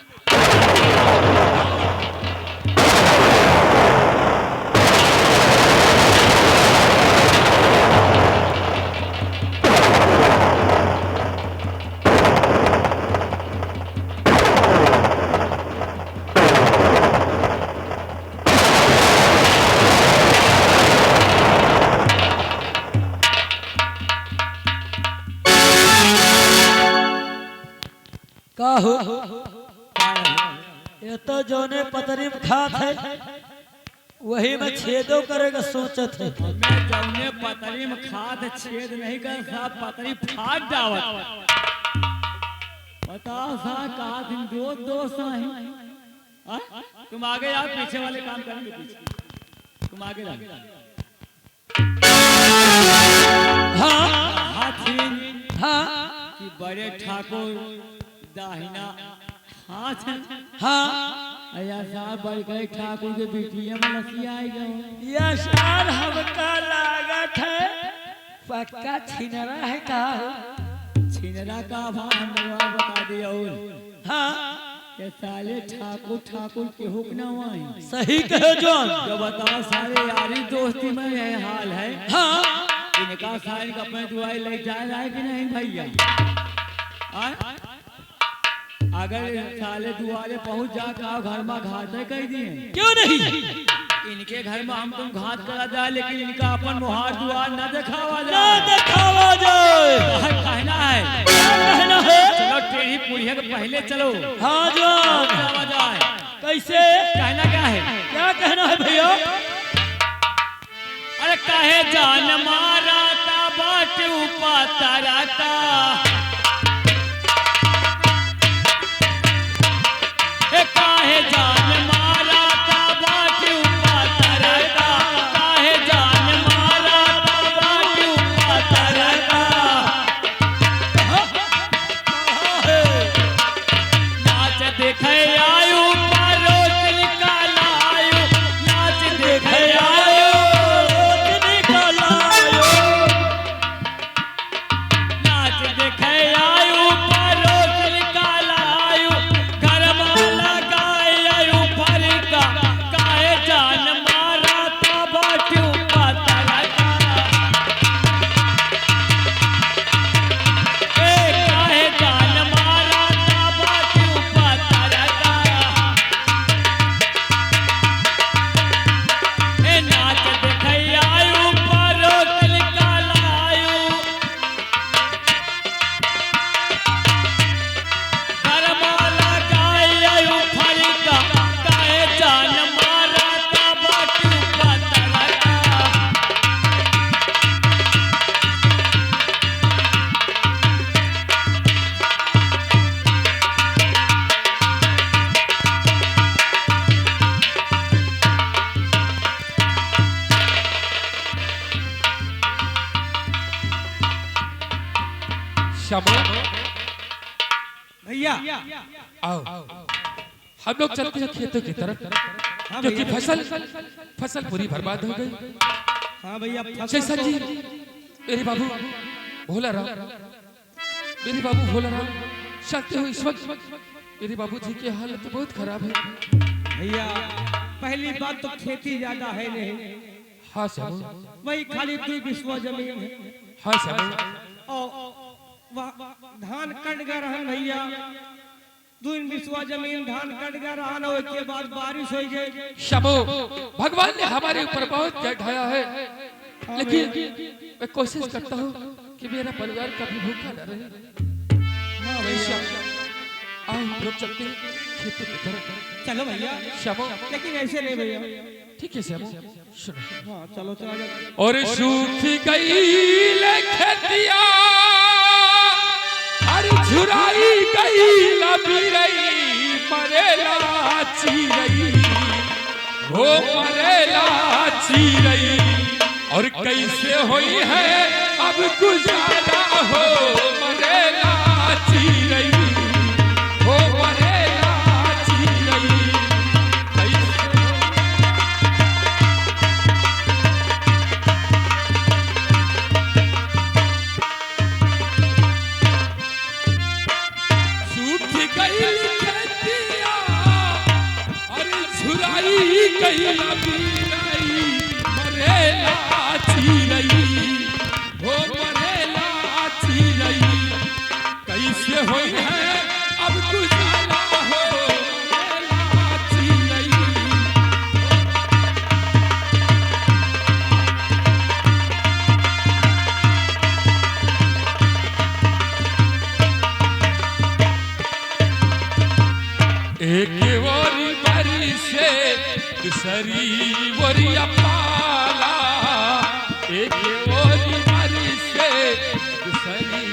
का हो ये तो जोने पतरी में खात है वही में छेदो करेगा सोचत है। मैं जौने पतरी में खाद छेद नहीं कर साहब पतरी फाड़ जावत बताओ साहब कहा दिन दोस्त हैं हाँ? तुम आगे आओ पीछे वाले काम करेंगे पीछे तुम आगे जाओ हाँ हाथी हाँ कि बड़े ठाकुर दाहिना हाथ है हाँ अया साहब बड़ गए ठाकुर के बिटिया में लसिया आई गए यह शान हमका लागत है पक्का छिनरा है का छिनरा का भान बता दिया हाँ ये साले ठाकुर ठाकुर के हुक न हुआ सही कहो जोन जो बताओ सारे यारी दोस्ती में यह हाल है हाँ इनका सारे अपने दुआई ले जाए कि नहीं भैया अगर साले दुआरे पहुंच जा का घर में घाट कह दिए क्यों नहीं इनके घर में हम तुम घात करा जाए लेकिन इनका अपन मुहार दुआर न दिखावा ना जाए दिखावा जाए कहना है कहना है चलो टेढ़ी पुड़िया के पहले चलो हाँ जोन दिखावा जाए कैसे कहना क्या है क्या कहना है भैया अरे कहे जान मारा ता बाट उपाता काहे जान मारा ता बाट उपाता काहे जान मारा ता बाट उपाता नाच देखे आयु परोस निकालायु नाच देखे आयु नाच देखे श्यामा भैया आओ हम लोग चलते हैं खेतों की तरफ हाँ क्योंकि भैया। फसल पूरी बर्बाद हो गई। हाँ भैया फसल शेषन जी मेरे बाबू भोला राम मेरे बाबू भोला राम चलते हो इस वक्त मेरे बाबू जी की हालत बहुत खराब है। भैया पहली बात तो खेती ज्यादा है नहीं, हाँ श्यामा वही खाली 2 बिस्वा जमीन है हाँ श्यामा और धान कट गया रहन भैया, 2 बिस्वा जमीन धान कट गया रहन और के बाद बारिश हो गई। शबो भगवान ने हमारे ऊपर बहुत क्या ढाया है, लेकिन मैं कोशिश करता हूँ कि मेरा परिवार कभी भूखा न रहे। हाँ भैया आओ हम लोग चलते हैं खेतों की तरफ। चलो भैया, शबो लेकिन ऐसे नहीं भैया। ठीक है श्यामो सुनो। हाँ चलो चलो। और सूख गई खेतिया और झुराई गई लबीरई मरेला चीरई हो मरेला चीरई और कैसे होई है अब गुजारा हो मरेला चीरई हो मरेला चीरई गई लबीरई मरेला चीरई हो मरेला चीरई कैसे होई है अब गुजारा हो मरेला चीरई। एक ओरी बारी से दूसरी ओरिया पाला, एक ओरी बारी से दूसरी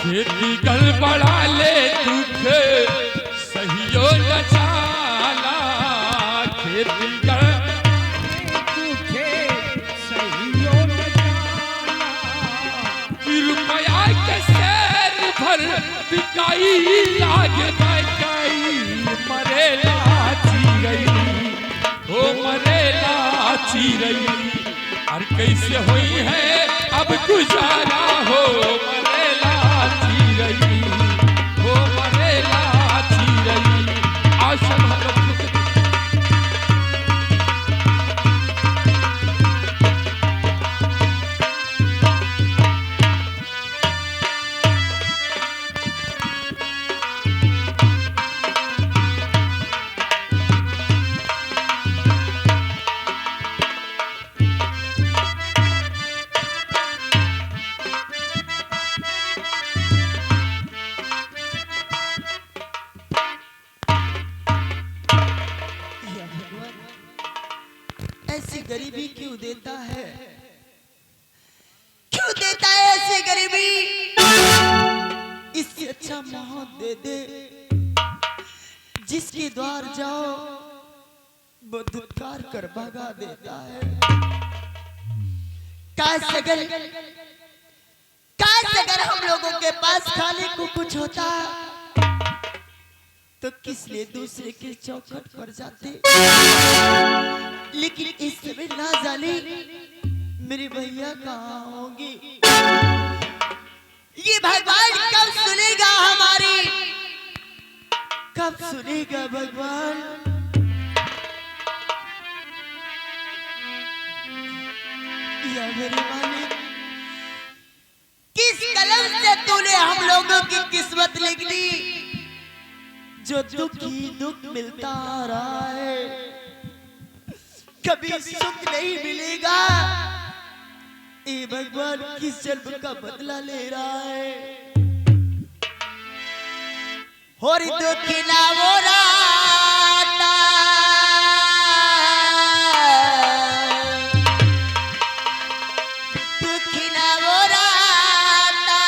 खेती गड़बड़ा ले दुख सहियो न चाला, खेती रुपया के शेर भर बिकाई लागे बिकाई मरेला चीरई हो मरेला चीरई और कैसे होई है अब गुजारा हो मरेला चीरई हो मरेला चीरई। आशा ऐसी गरीबी क्यों देता है, क्यों देता है ऐसी गरीबी? इससे अच्छा मौत दे दे, जिसके द्वार जाओ वो धुतकार कर भगा देता है। काश अगर हम लोगों के पास खाने को कुछ होता तो किस लिए दूसरे के चौखट पर जाते, लेकिन इस समय ना जाने मेरी भैया कहाँ होंगी। ये भगवान कब सुनेगा हमारी, कब सुनेगा भगवान? या मेरे मालिक, किस कलम से तूने हम लोगों की किस्मत लिख दी, जो दुख ही दुख मिलता आ रहा है, कभी सुख नहीं मिलेगा। ये भगवान किस जन्म का बदला ले रहा है? होरी दुखी ना वो राता, दुखी ना वो राता,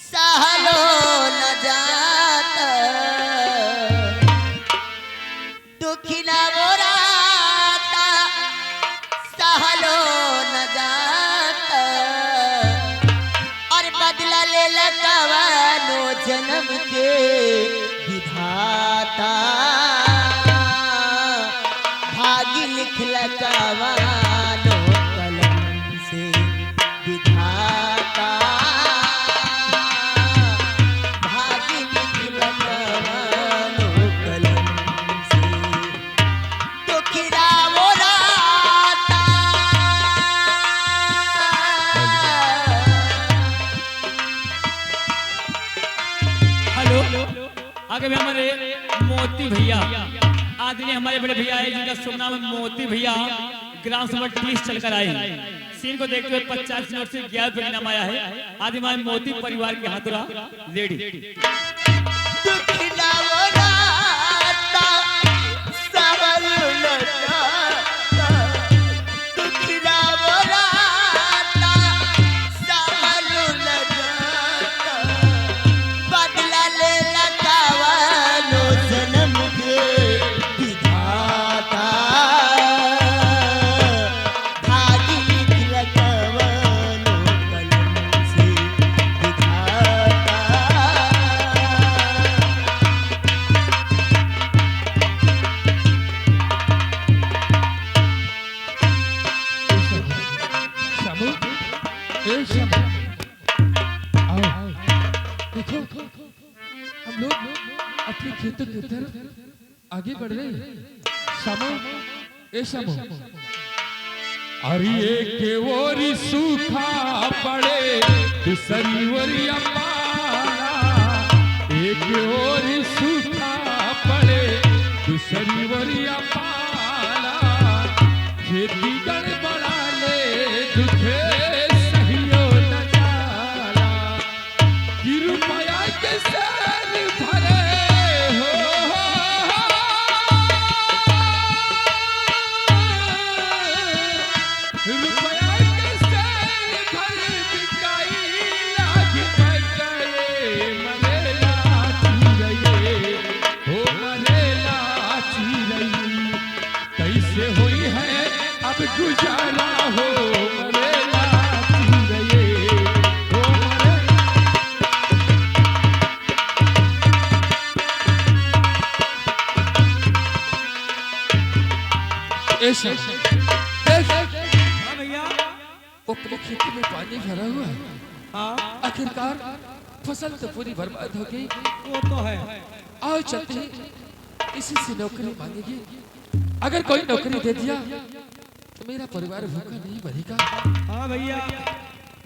सहलो न जाता, दुखी ना वो राता, सहलो न जाता। जन्म के विधाता भाग्य लिख लकावानो कलम से विधाता भाग्य लिख लकावानो कलम से तो खिरा वो राता हेलो आगे भी हमारे मोती भैया आदरणीय हमारे बड़े भैया है जिनका शुभ नाम है मोती भैया ग्राम सभा 30 चलकर आए सीन को देखते हुए 50 मिनट से 11 रुपये नाम आया है आदि हमारे मोती परिवार के हाथों रेडी दुखिला वो राता सावल लटाता दुखिला वो राता सावल लटाता बदला ले लगावानो जन्म के विधाता भाग्य लिख लगावानो कलम से विधाता श्यामू, ए श्यामू, आओ। देखो हम लोग अपने खेतों की तरफ आगे बढ़ रहे हैं। श्यामू, ए श्यामू, अरे एक ओरी सूखा पड़े दूसरी ओरी अपारा एक ओरी सूखा पड़े दूसरी ओरी अपारा खेती गड़बड़ा ले दुखे सहियो न जाला कि रुपया के सैन भरे हो रुपया के सैन भरे बिकाई लागी बगले मरेला चिरैये हो मरेला चिरैये कैसे होई है अब गुजारा हो मरेला चिरैये हो मरेला ऐसा हाँ भैया अपने खेती में पानी भरा हुआ है हाँ आखिरकार फसल तो पूरी बर्बाद हो गई वो तो है आओ चलते हैं इसी से नौकरी मांगेगी अगर कोई नौकरी दे दिया तो मेरा परिवार भूखा नहीं मरेगा हाँ भैया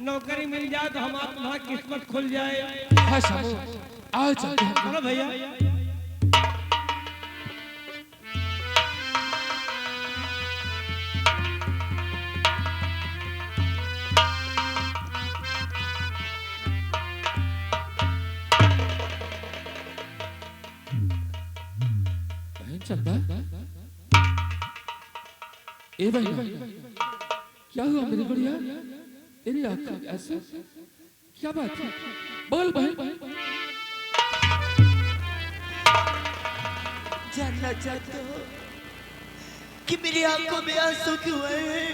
नौकरी मिल जाए तो हमारी किस्मत खुल जाए हाँ शामू आओ चलते हैं चलो भैया बहन चंदा ए भाई क्या हुआ मेरी बढ़िया तेरी आंखों में ऐसा क्या बात है बोल बहन जानना चाहते हो कि मेरी आंखों में आंसू क्यों आए हैं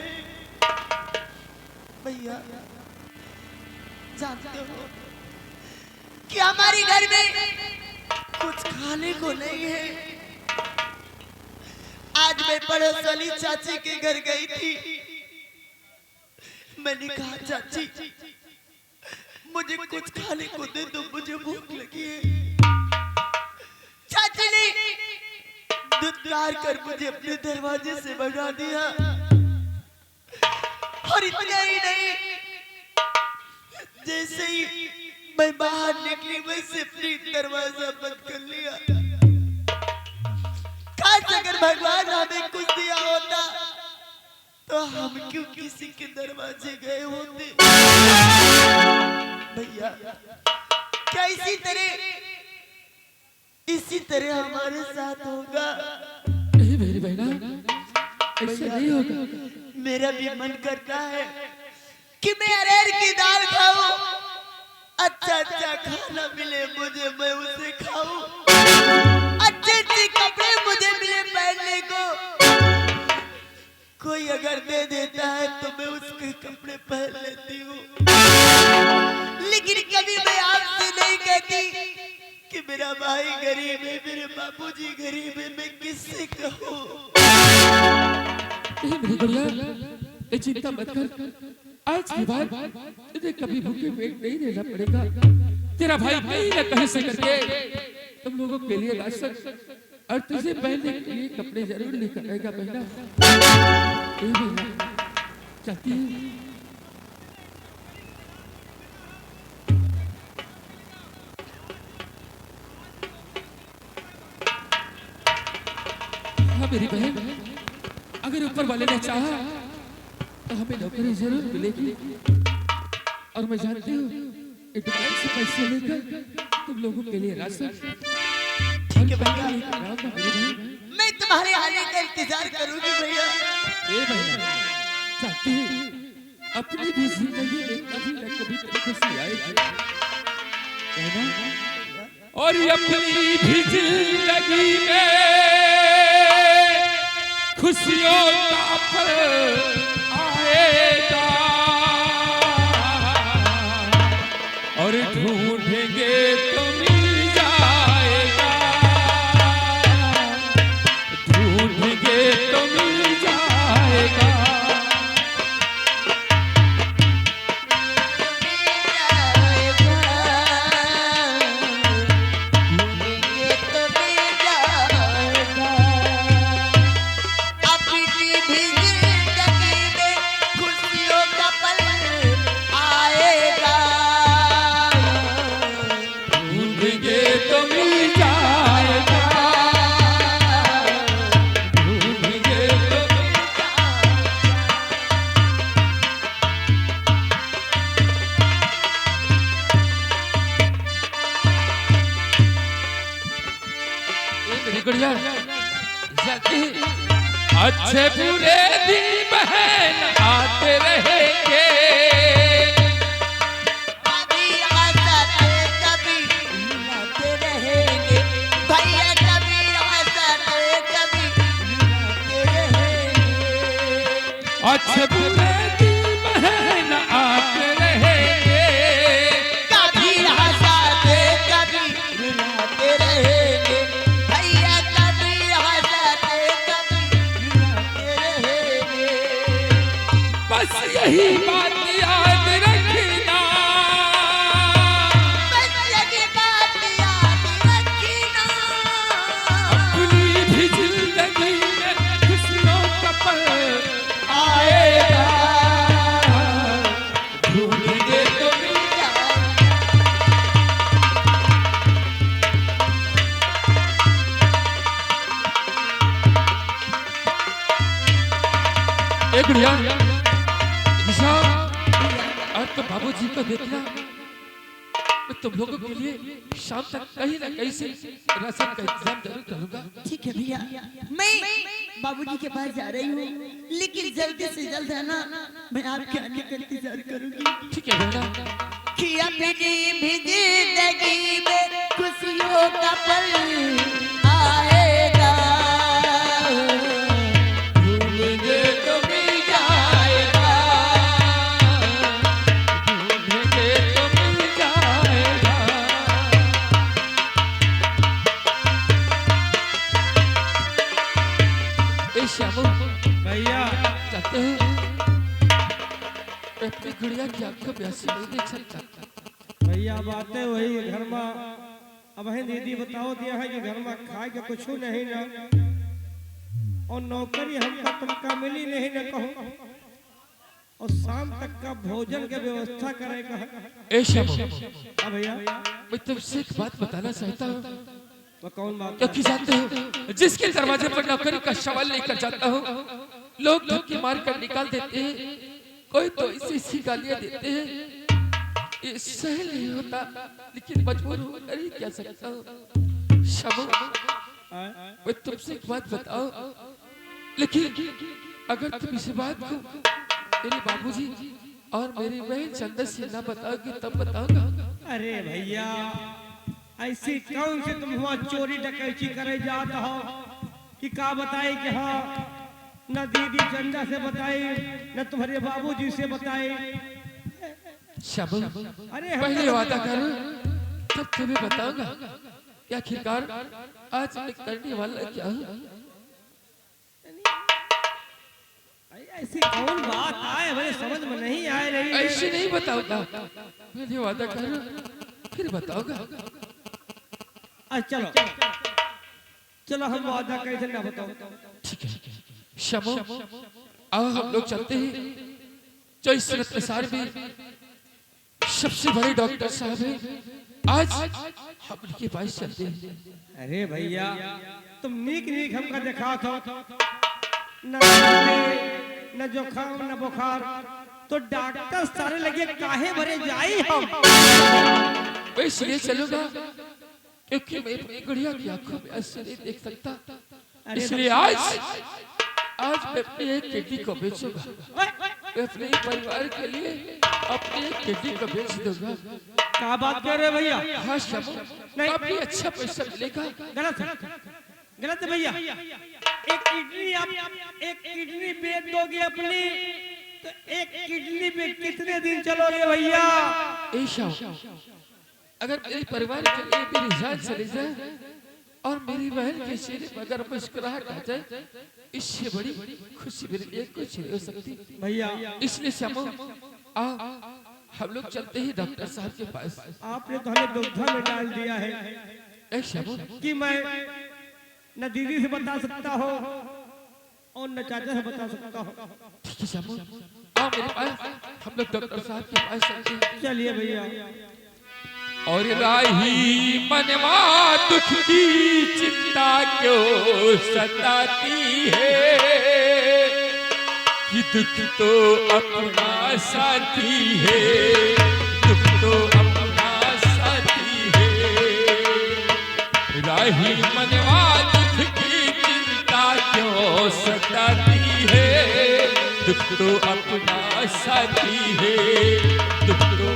भैया जानते हो कि हमारे घर में कुछ खाने को नहीं है आज मैं पड़ोस वाली चाची के घर गई थी मैंने कहा चाची मुझे कुछ खाने को दे दो मुझे भूख लगी है चाची ने दुत्कार कर मुझे अपने दरवाजे से भगा दिया और इतना ही नहीं जैसे ही मैं बाहर निकली वैसे अपनी दरवाजा बंद कर लिया काश अगर भगवान हमें कुछ दिया होता तो हम क्यों किसी के दरवाजे गए होते भैया क्या इसी तरह हमारे साथ होगा नहीं मेरी बहना ऐसा नहीं होगा मेरा भी मन करता है कि मैं अरहर की दाल खाऊं अच्छा अच्छा खाना मिले मुझे मैं उसे खाऊं अच्छे अच्छे कपड़े मुझे मिले पहनने को कोई अगर दे देता है तो मैं उसके कपड़े पहन लेती हूँ लेकिन कभी मैं आपसे नहीं कहती कि मेरा भाई गरीब है, मेरे बाबूजी गरीब है, मैं किससे कहूँ? मेरी गुड़िया, ये चिंता मत कर। आज के बाद तुझे कभी भूखे पेट नहीं रहना पड़ेगा। तेरा भाई कहीं न कहीं से करके तुम लोगों के लिए राशन और तुझे पहनने के लिए कपड़े जरूर लेकर आएगा बहना। चलती है। हाँ मेरी बहन, अगर ऊपर वाले ने चाहा तो हमें नौकरी जरूर मिलेगी। और मैं जानती हूँ कि दुकान से पैसे लेकर तुम लोगों के लिए राशन ठीक है भैया, मैं तुम्हारे आने का इंतजार करूंगी भैया। ए बहना, चाहती है अपनी भी जिंदगी में कभी न कभी खुशी आएगी और अपनी भी जिंदगी में खुशियों का पल आएगा और ढूंढेंगे तो मिल जाएगा, ढूंढेंगे तो मिल जाएगा। अच्छे बुरे दिन बहन आते रहेंगे, कभी हंसते कभी रुलाते रहेंगे भैया, कभी हंसते कभी रुलाते रहेंगे। अच्छे बुरे दिन बहन आते रहेंगे, कभी हंसते कभी रुलाते रहेंगे भैया, कभी हंसते कभी रुलाते रहेंगे। बस यही बात याद रखना, बस यही बात याद रखना, अपनी भी जिंदगी में खुशियों का पल आएगा, ढूंढेंगे तो मिल जाएगा। एक गुड़िया और तो बाबूजी को देखना, मैं तुम लोगों के लिए शाम तक कहीं ना कहीं से राशन का इंतजाम जरूर करूंगा। ठीक है भैया, मैं बाबूजी के पास जा रही हूँ, लेकिन जल्दी से जल्द है ना, मैं आपके आने का इंतजार करूंगी। ठीक है बेटा। कि अपनी भी जिंदगी में खुशियों का पल आएगा, ढूंढेंगे तो मिल जाएगा, ढूंढेंगे तो मिल जाएगा। ए श्यामू भैया चाहते हो अपनी गुड़िया की आपको प्यासी नहीं देख सकता। भैया बातें वही घर में। अब है दीदी बताओ दिया है कि घर में खाए के कुछ नहीं ना, और नौकरी हमको तुमका मिली नहीं ना कहूँ, और शाम तक का भोजन के व्यवस्था करेगा। ए श्यामू, हाँ भैया, मैं तुमसे एक बात बताना चाहता हूँ। तो कौन बात? क्योंकि जानते हो जिसके दरवाजे पर नौकरी का सवाल लेकर जाता हो, लोग धक्के मार कर निकाल देते हैं, कोई तो इसी गालियां देते हैं। ये सहन नहीं होता, लेकिन मजबूर होकर ही क्या सकता हूँ। शबो, मैं तुमसे एक बात बताओ, लेकिन अगर तुम इस बात को मेरे बाबूजी और मेरी बहन चंदा से ना बताओगी तब बताऊंगा। अरे भैया, ऐसी कौन से तुम वहाँ चोरी डकैती करे जात हो कि का बताए कि हाँ न दीदी चंदा से बताई न तुम्हारे बाबूजी से बताई। शबो, अरे पहले वादा करो तब तुम्हें बताऊंगा। क्या आखिरकार आज मैं करने वाला क्या हूँ? ऐसी कौन बात आए मुझे समझ में नहीं आ रही है। ऐसे नहीं बताऊंगा, मैंने वादा करा फिर बताऊंगा। चलो चलो हम वादा कैसे ना बताओ। ठीक है शमो, आओ हम लोग चलते हैं जो इस रत्नसार में सबसे बड़े डॉक्टर साहब हैं। आज हम उनके पास चलते हैं। अरे भैया तुम नीक नीक हमका देखा था, न न जुकाम न बुखार, तो डॉक्टर सारे लगे काहे भरे जाई हम। मैं इसलिए चलूंगा क्योंकि मैं अपनी गुड़िया की आंखों में आंसू नहीं देख सकता, इसलिए आज मैं अपनी एक किडनी को बेचूंगा। मैं अपने परिवार के लिए अपनी एक किडनी को बेच दूंगा। क्या बात कर रहे भैया? हाँ शमो, काफी अच्छा पैसा मिलेगा। गलत है, गलत है भैया। एक किडनी बेच दोगे अपनी, तो एक किडनी पे कितने दिन चलोगे भैया? ऐसा अगर मेरे परिवार के लिए मेरी जान चली जाए और मेरी बहन के चेहरे पर अगर मुस्कुराहट आ जाए, इससे बड़ी खुशी मेरे लिए कुछ नहीं हो सकती भैया। इसलिए शमो आओ हम लोग चलते ही डॉक्टर साहब के पास। आपने तो हमें दुविधा में डाल दिया है ए शमो, कि मैं न दीदी से बता सकता हो और न चाचा से बता सकता हो। ठीक है शमो, आओ मेरे पास, हम लोग डॉक्टर साहब के पास चलते हैं। चलिए भैया। और राही मनवा दुख की चिंता क्यों सताती है, कि दुख तो अपना साथी है, दुख तो अपना साथी है। राही मनवा दुख की चिंता क्यों सताती है, दुख तो अपना साथी है, दुख तो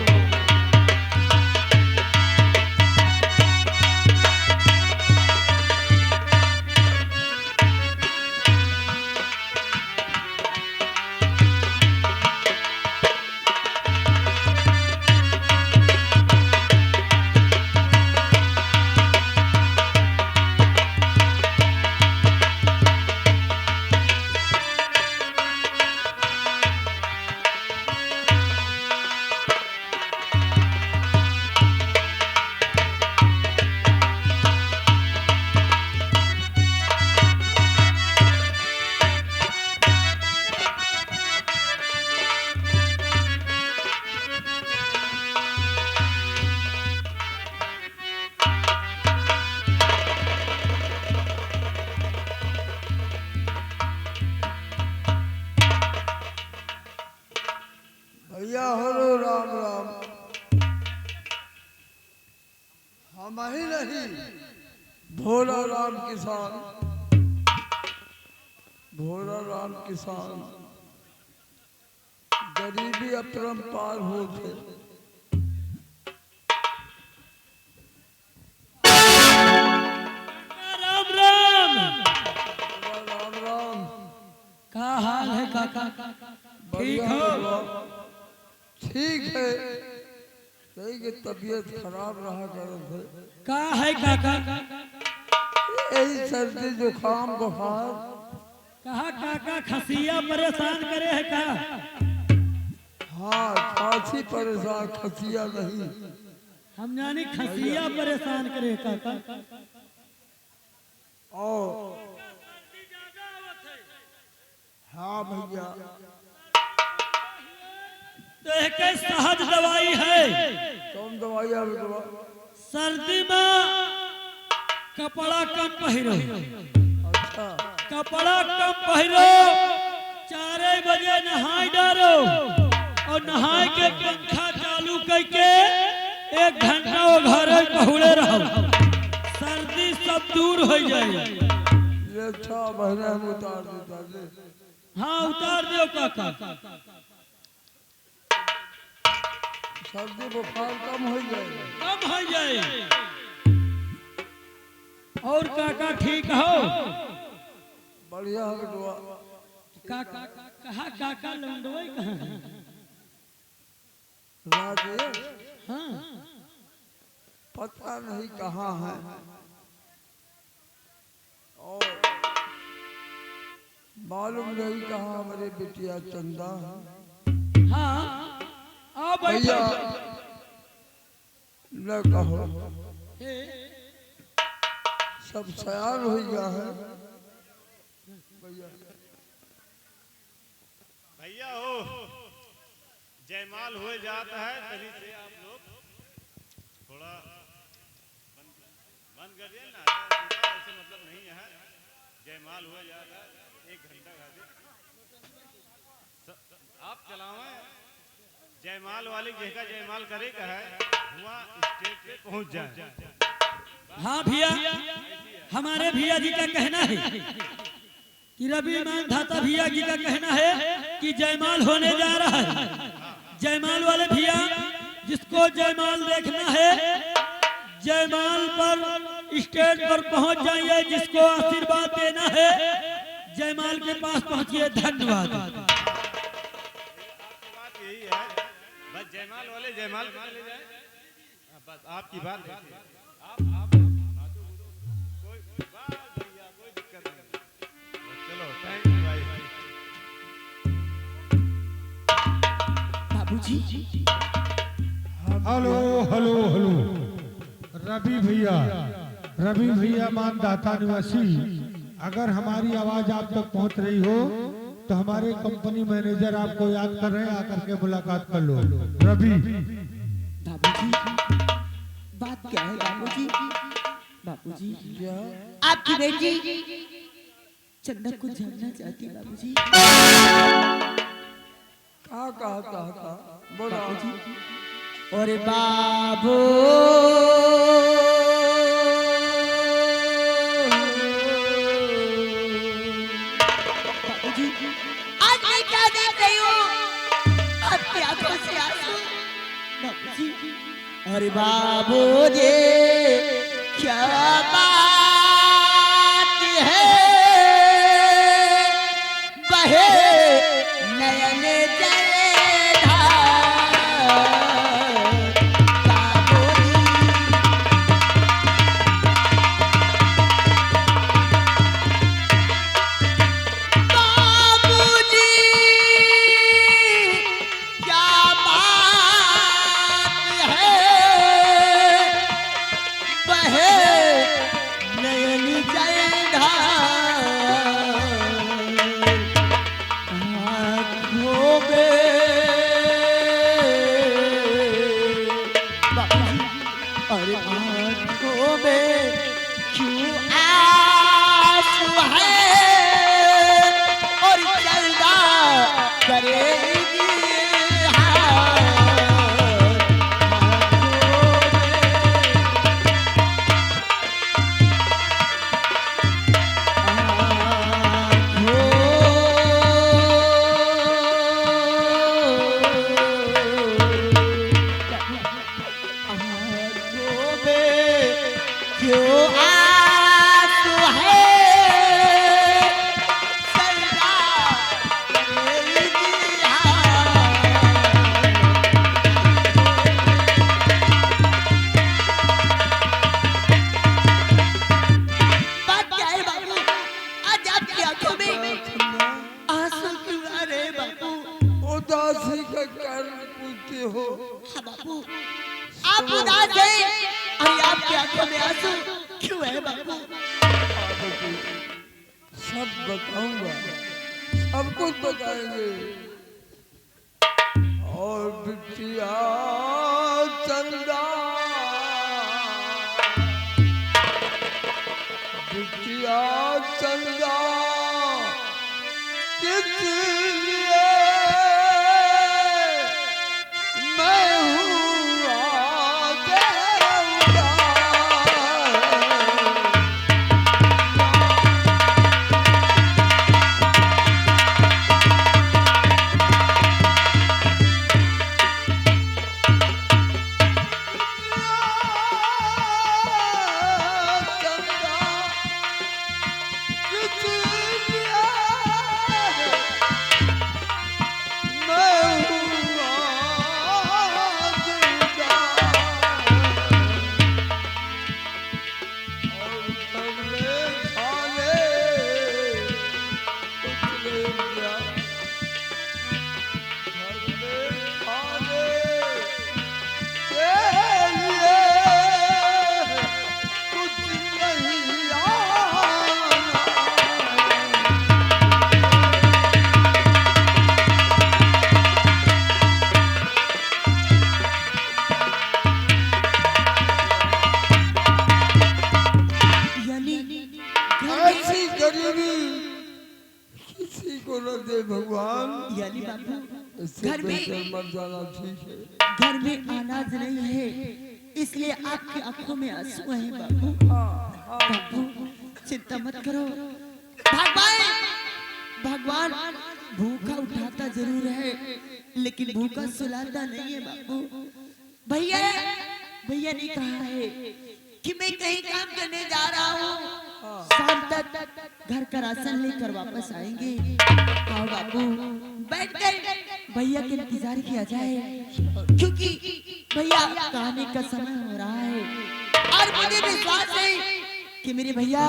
भैया हरो राम राम। हम ही नहीं, भोला राम किसान, भोला राम किसान गरीबी अपरंपार हो थे। राम राम। राम राम। क्या हाल है काका? ठीक हो? ठीक है, सही की तबीयत खराब रहा करत है। का है काका? यही सर्दी जुकाम बुखार। कहा काका खसिया परेशान करे है का? हाँ खांसी परेशान, खसिया नहीं। हम जानी खसिया परेशान करे काका। और हाँ भैया, तो एक सहज दवाई है। कौन दवाई है बेटवा? सर्दी में कपड़ा कम पहिरो, अच्छा कपड़ा कम पहिरो, 4 बजे नहाए डारो और नहाए के पंखा चालू करके 1 घंटा वो घर पहुले रहो, सर्दी सब दूर हो जाए। ये अच्छा बहने हम उतार देता दे। हाँ उतार दो काका। सर्दी बुखार कम हो जाएगा। कम हो जाए। और काका ठीक हो? बढ़िया है बेटवा। काका कहा काका लौंडोई कहाँ है? राजेश हाँ पता नहीं कहाँ है। और मालूम नहीं कहाँ हमारे बिटिया चंदा है। हाँ आओ भैया बैठो न कहो सब सयान हो गया है भैया हो जयमाल हो जाता है तभी से आप लोग थोड़ा बंद कर दिया ना, ऐसे मतलब नहीं है। जयमाल हो जाता है 1 घंटा खाते आप चलावें। जयमाल वाली जगह जयमाल करे का है हुआ स्टेज पे पहुंच जाए। हाँ भैया, हमारे भैया जी का कहना है कि रवि मान धाता भैया जी का कहना है कि जयमाल होने जा रहा है। जयमाल वाले भैया जिसको जयमाल देखना है जयमाल पर स्टेज पर पहुंच जाइए, जिसको आशीर्वाद देना है जयमाल के पास पहुंचिए। धन्यवाद। आपकी बात यही है, बस जयमाल वाले जयमाल मान ले जाए। बस आपकी बात है। आप नाचो कूदो, कोई बात भैया कोई दिक्कत नहीं। चलो थैंक यू भाई। बाबूजी हेलो हेलो हेलो रवि भैया मानदाता निवासी, अगर हमारी आवाज आप तक पहुंच रही हो तो हमारे कंपनी मैनेजर आपको याद कर रहे हैं, आकर के मुलाकात कर लो। रवि बाबूजी बात क्या है बाबूजी? बाबूजी क्या आपकी बेटी चंदा को जानना चाहती है बाबूजी। कहाँ कहा बोला बाबूजी और बाबू बाबूजी आज मैं क्या देख रही हूँ? आपकी आंखों से आंसू बाबूजी। अरे बाबूजी क्या बात है बहे नयन उदासी का कारण पूछते हो? हाँ बाबू आप उदास हैं। अरे आपकी आंखों में आंसू क्यों है बाबू? सब बताऊंगा, सब कुछ बताएंगे। और बिटिया चंदा, बिटिया चंदा किस लिए मैं हूँ आगे दे भगवान। यानी बाबू इससे घर में बेहतर मर जाना ठीक है। घर में अनाज नहीं है, इसलिए आपकी आंखों में आंसू हैं बाबू। बाबू चिंता मत करो, भगवान भूखा उठाता जरूर है लेकिन भूखा सुलाता नहीं है बाबू। भैया ने कहा है कि मैं कहीं काम करने जा रहा हूँ, शाम तक घर का राशन लेकर वापस आएंगे। आओ बाबू बैठ कर भैया के इंतजार किया जाए, क्योंकि भैया आने का समय हो रहा है और मुझे विश्वास है कि मेरे भैया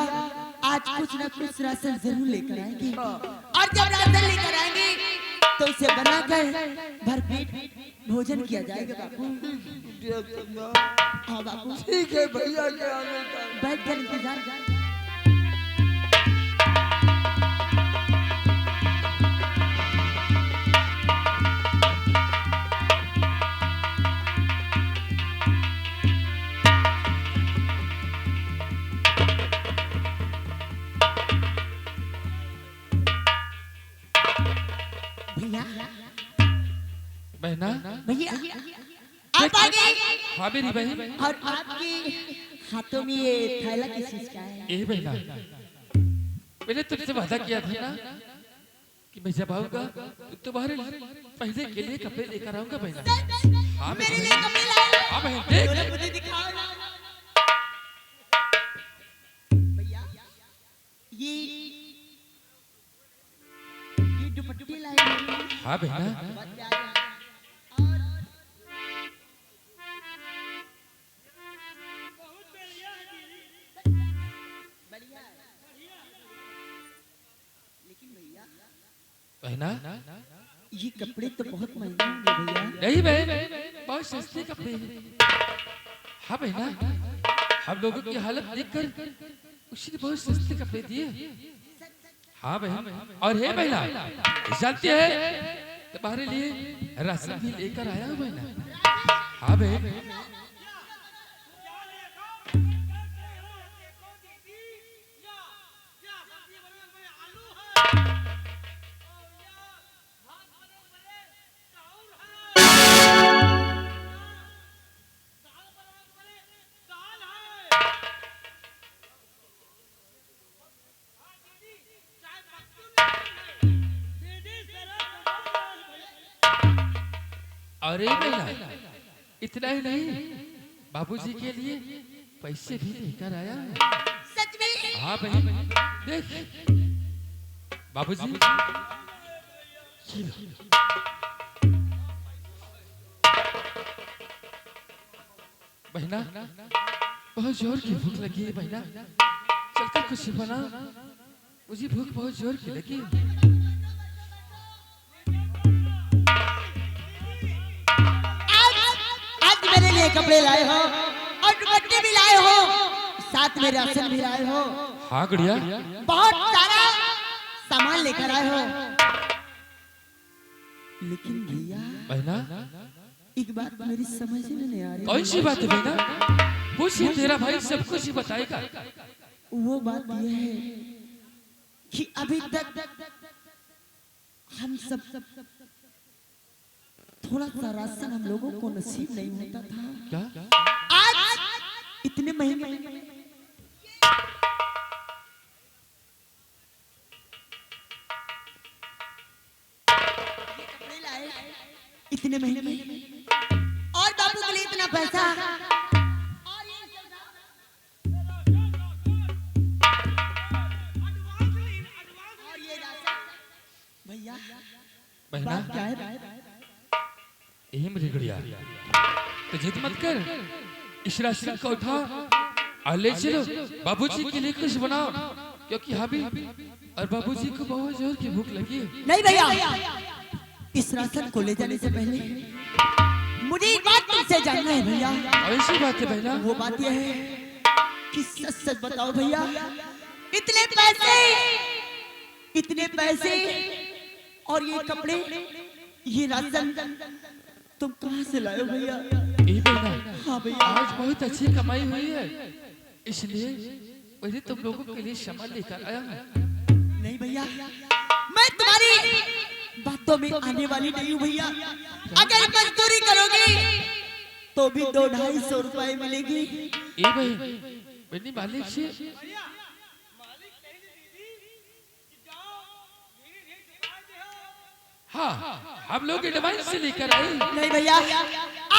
आज कुछ न कुछ राशन जरूर लेकर आएंगे, और जब राशन लेकर आएंगे तो उसे बनाकर भरपेट भोजन किया जाएगा बाबू। हाँ बाबू ठीक है भैया के आने का। बैठ कर इंतजार। बहना भैया आप आ गए हाँ मेरी बहन। और आपके हाथों में ये थैला किस चीज का है? ए बहना, मैंने तुमसे वादा किया था ना कि मैं जब आऊंगा तो तुम्हारे पहले के लिए कपड़े लेकर आऊंगा बहना। हाँ मेरे लिए कपड़े लाए? हाँ बहन देख। थोड़ा मुझे दिखाओ ना। भैया ये दुपट्टे लाए हैं। हाँ बहना, बहुत प्यारे हैं। बहना ये कपड़े तो बहुत महंगे होंगे भैया। नहीं बहन, बहुत सस्ते कपड़े हैं। हाँ बहना, हम लोगों की हालत देखकर उसने बहुत सस्ते कपड़े दिए। हाँ बहन, और है बहना जानती है तुम्हारे लिए राशन भी लेकर आया हूँ बहना। हाँ बहन, अरे बहना इतना ही नहीं, बाबूजी के लिए पैसे भी लेकर आया है। सच में? हाँ बहन देख बाबूजी। बहना बहुत जोर की भूख लगी है बहना, चलकर कुछ बना, मुझे भूख बहुत जोर की लगी है। आज मेरे लिए कपड़े लाए हो और दुपट्टे भी लाए हो, साथ में राशन भी लाए हो। हाँ गुड़िया, बहुत सारा सामान लेकर आए हो। लेकिन भैया बहना एक बात मेरी समझ में नहीं आ रही। कौन सी बात है बहना? पूछिए, तेरा भाई सब कुछ ही बताएगा। वो बात यह है कि अभी तक हम सब थोड़ा सा राशन हम लोगों को नसीब नहीं होता था। क्या? आज इतने महंगे कपड़े लाए, इतने महंगे, और बाबू के लिए इतना पैसा, और ये और ये राशन। भैया बहना बात क्या है? यही मेरी गुड़िया, तो जिद मत कर, इस राशन को उठा और ले चलो, बाबूजी के लिए कुछ बनाओ, क्योंकि हबी और बाबूजी को बहुत जोर की भूख लगी है। नहीं भैया, इस राशन को ले जाने से पहले मुझे एक बात तुमसे जानना है भैया। ऐसी बात है बहना। वो बात यह है कि सच सच बताओ भैया, इतने पैसे और ये कपड़े, ये राशन तुम कहाँ से लाए हो भैया? ए बहना, हाँ भैया, आज बहुत अच्छी कमाई हुई है, इसलिए मैंने तुम लोगों के लिए सामान लेकर आया हूँ। नहीं भैया, मैं मैं तुम्हारी बातों में आने वाली नहीं हूँ भैया। अगर मजदूरी करोगी तो भी 200-250 रुपए मिलेगी। ए भाई बनी मालिक से हाँ हम लोग एडवांस से लेकर आए। नहीं भैया,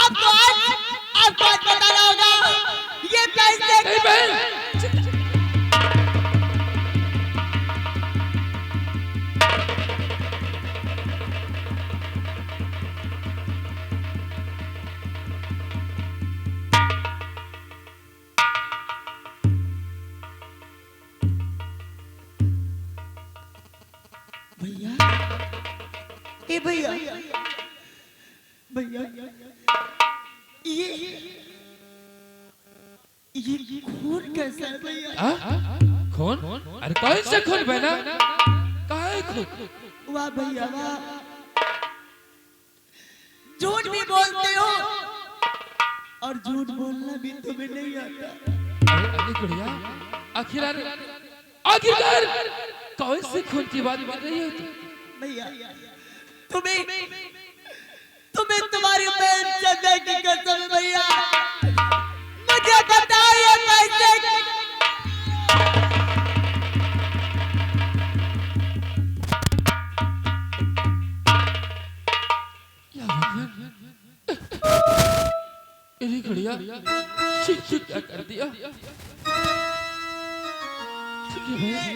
आपको आज बताना होगा ये पैसे। नहीं बहन भैया, ए भैया, भैया ये खून कैसा है भैया? खून? अरे कौन सा खून बहना? कहाँ है खून? वाह भैया वाह, झूठ भी बोलते हो और झूठ बोलना भी तुम्हें नहीं आता। अरे गुड़िया आखिरकार कौन से खून की बात कर रही हो तुम? भैया तुम्हें तुम्हारी बहन चंदा की कसम है भैया, मुझे बताइए कैसे। या भगवान, मेरी गुड़िया क्या कर दिया? ठीक है भाई,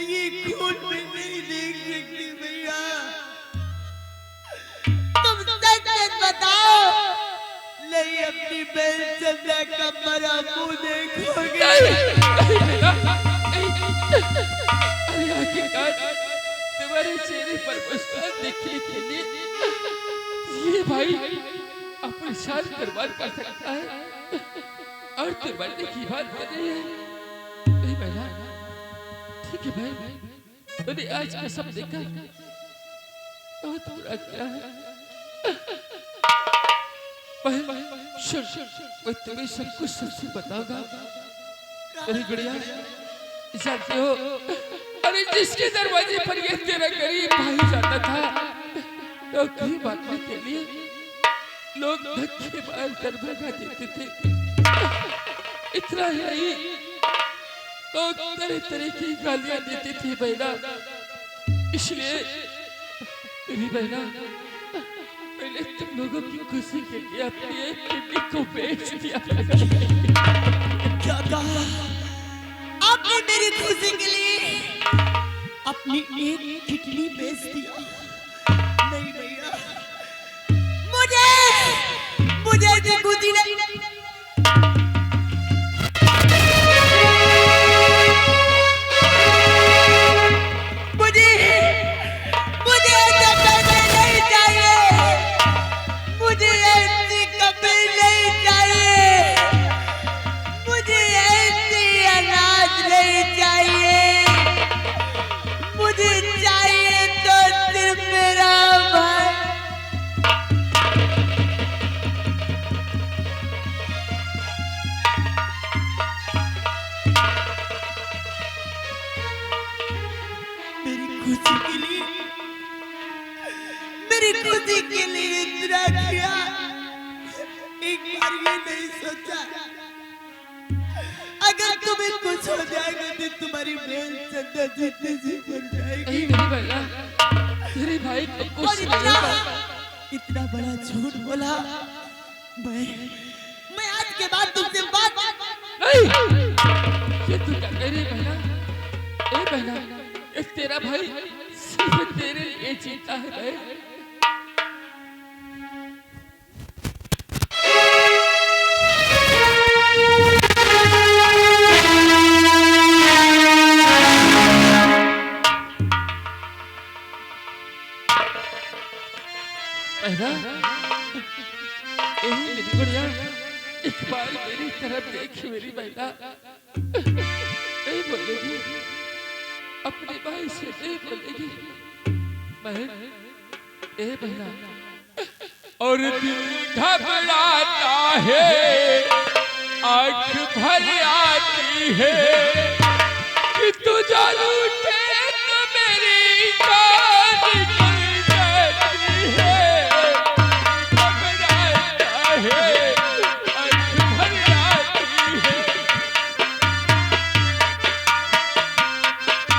ये खून में नहीं देख सकती भैया, तुम सच बताओ। नहीं अपनी बहन चंदा का मरा मुंह देखोगे। अरे आखिरकार तुम्हारे चेहरे पर मुस्कान देखने के लिए ये भाई अपनी शान कुर्बान कर सकता है और तुम मरने की बात कर रही है। नहीं बहना, ठीक है भाई, तूने आज का सब देखा, बहुत बुरा किया है। मैं तुम्हें सब कुछ सबसे बताऊंगा। अरे गुड़िया जानते हो, अरे जिसके दरवाजे पर ये तेरा गरीब भाई जाता था तो कहीं बांटने के लिए लोग धक्के मार कर भगा देते थे। इतना ही नहीं, तो तरह तरह की गालियां देते थे बहना। इसलिए मेरी बहना मैंने तुम लोगों की खुशी के लिए अपनी एक किडनी को बेच दिया। क्या कहा आपने? मेरी खुशी के लिए अपनी एक किडनी बेच दिया? नहीं भैया, मुझे भी खुशी नहीं। मुझे ऐसा करना नहीं चाहिए, मुझे ऐसी कभी नहीं चाहिए, मुझे ऐसी अनाज नहीं चाहिए, मुझे चाहिए तो सिर्फ मेरा भाई। मेरी खुशी के लिए इतना किया, एक बार ये नहीं सोचा अगर तुम्हें कुछ हो जाएगा तो तुम्हारी बहन चंदा जीते जी मर जाएगी। मेरी बहना, तेरे भाई को कुछ और नहीं होगा। इतना बड़ा झूठ बोला। मैं आज के बाद तुमसे बात नहीं, ये तू क्या कह रही है बहना? ए बहना, एक तेरा भाई सिर्फ तेरे लिए जीता है बहन। मेरी गुड़िया, एक बार मेरी तरफ देख मेरी बहना। नहीं बोलेगी, अपने भाई से नहीं बोलेगी बहन। ए बहना, और दिल घबराता है, आंख भर आती है कि तू जानू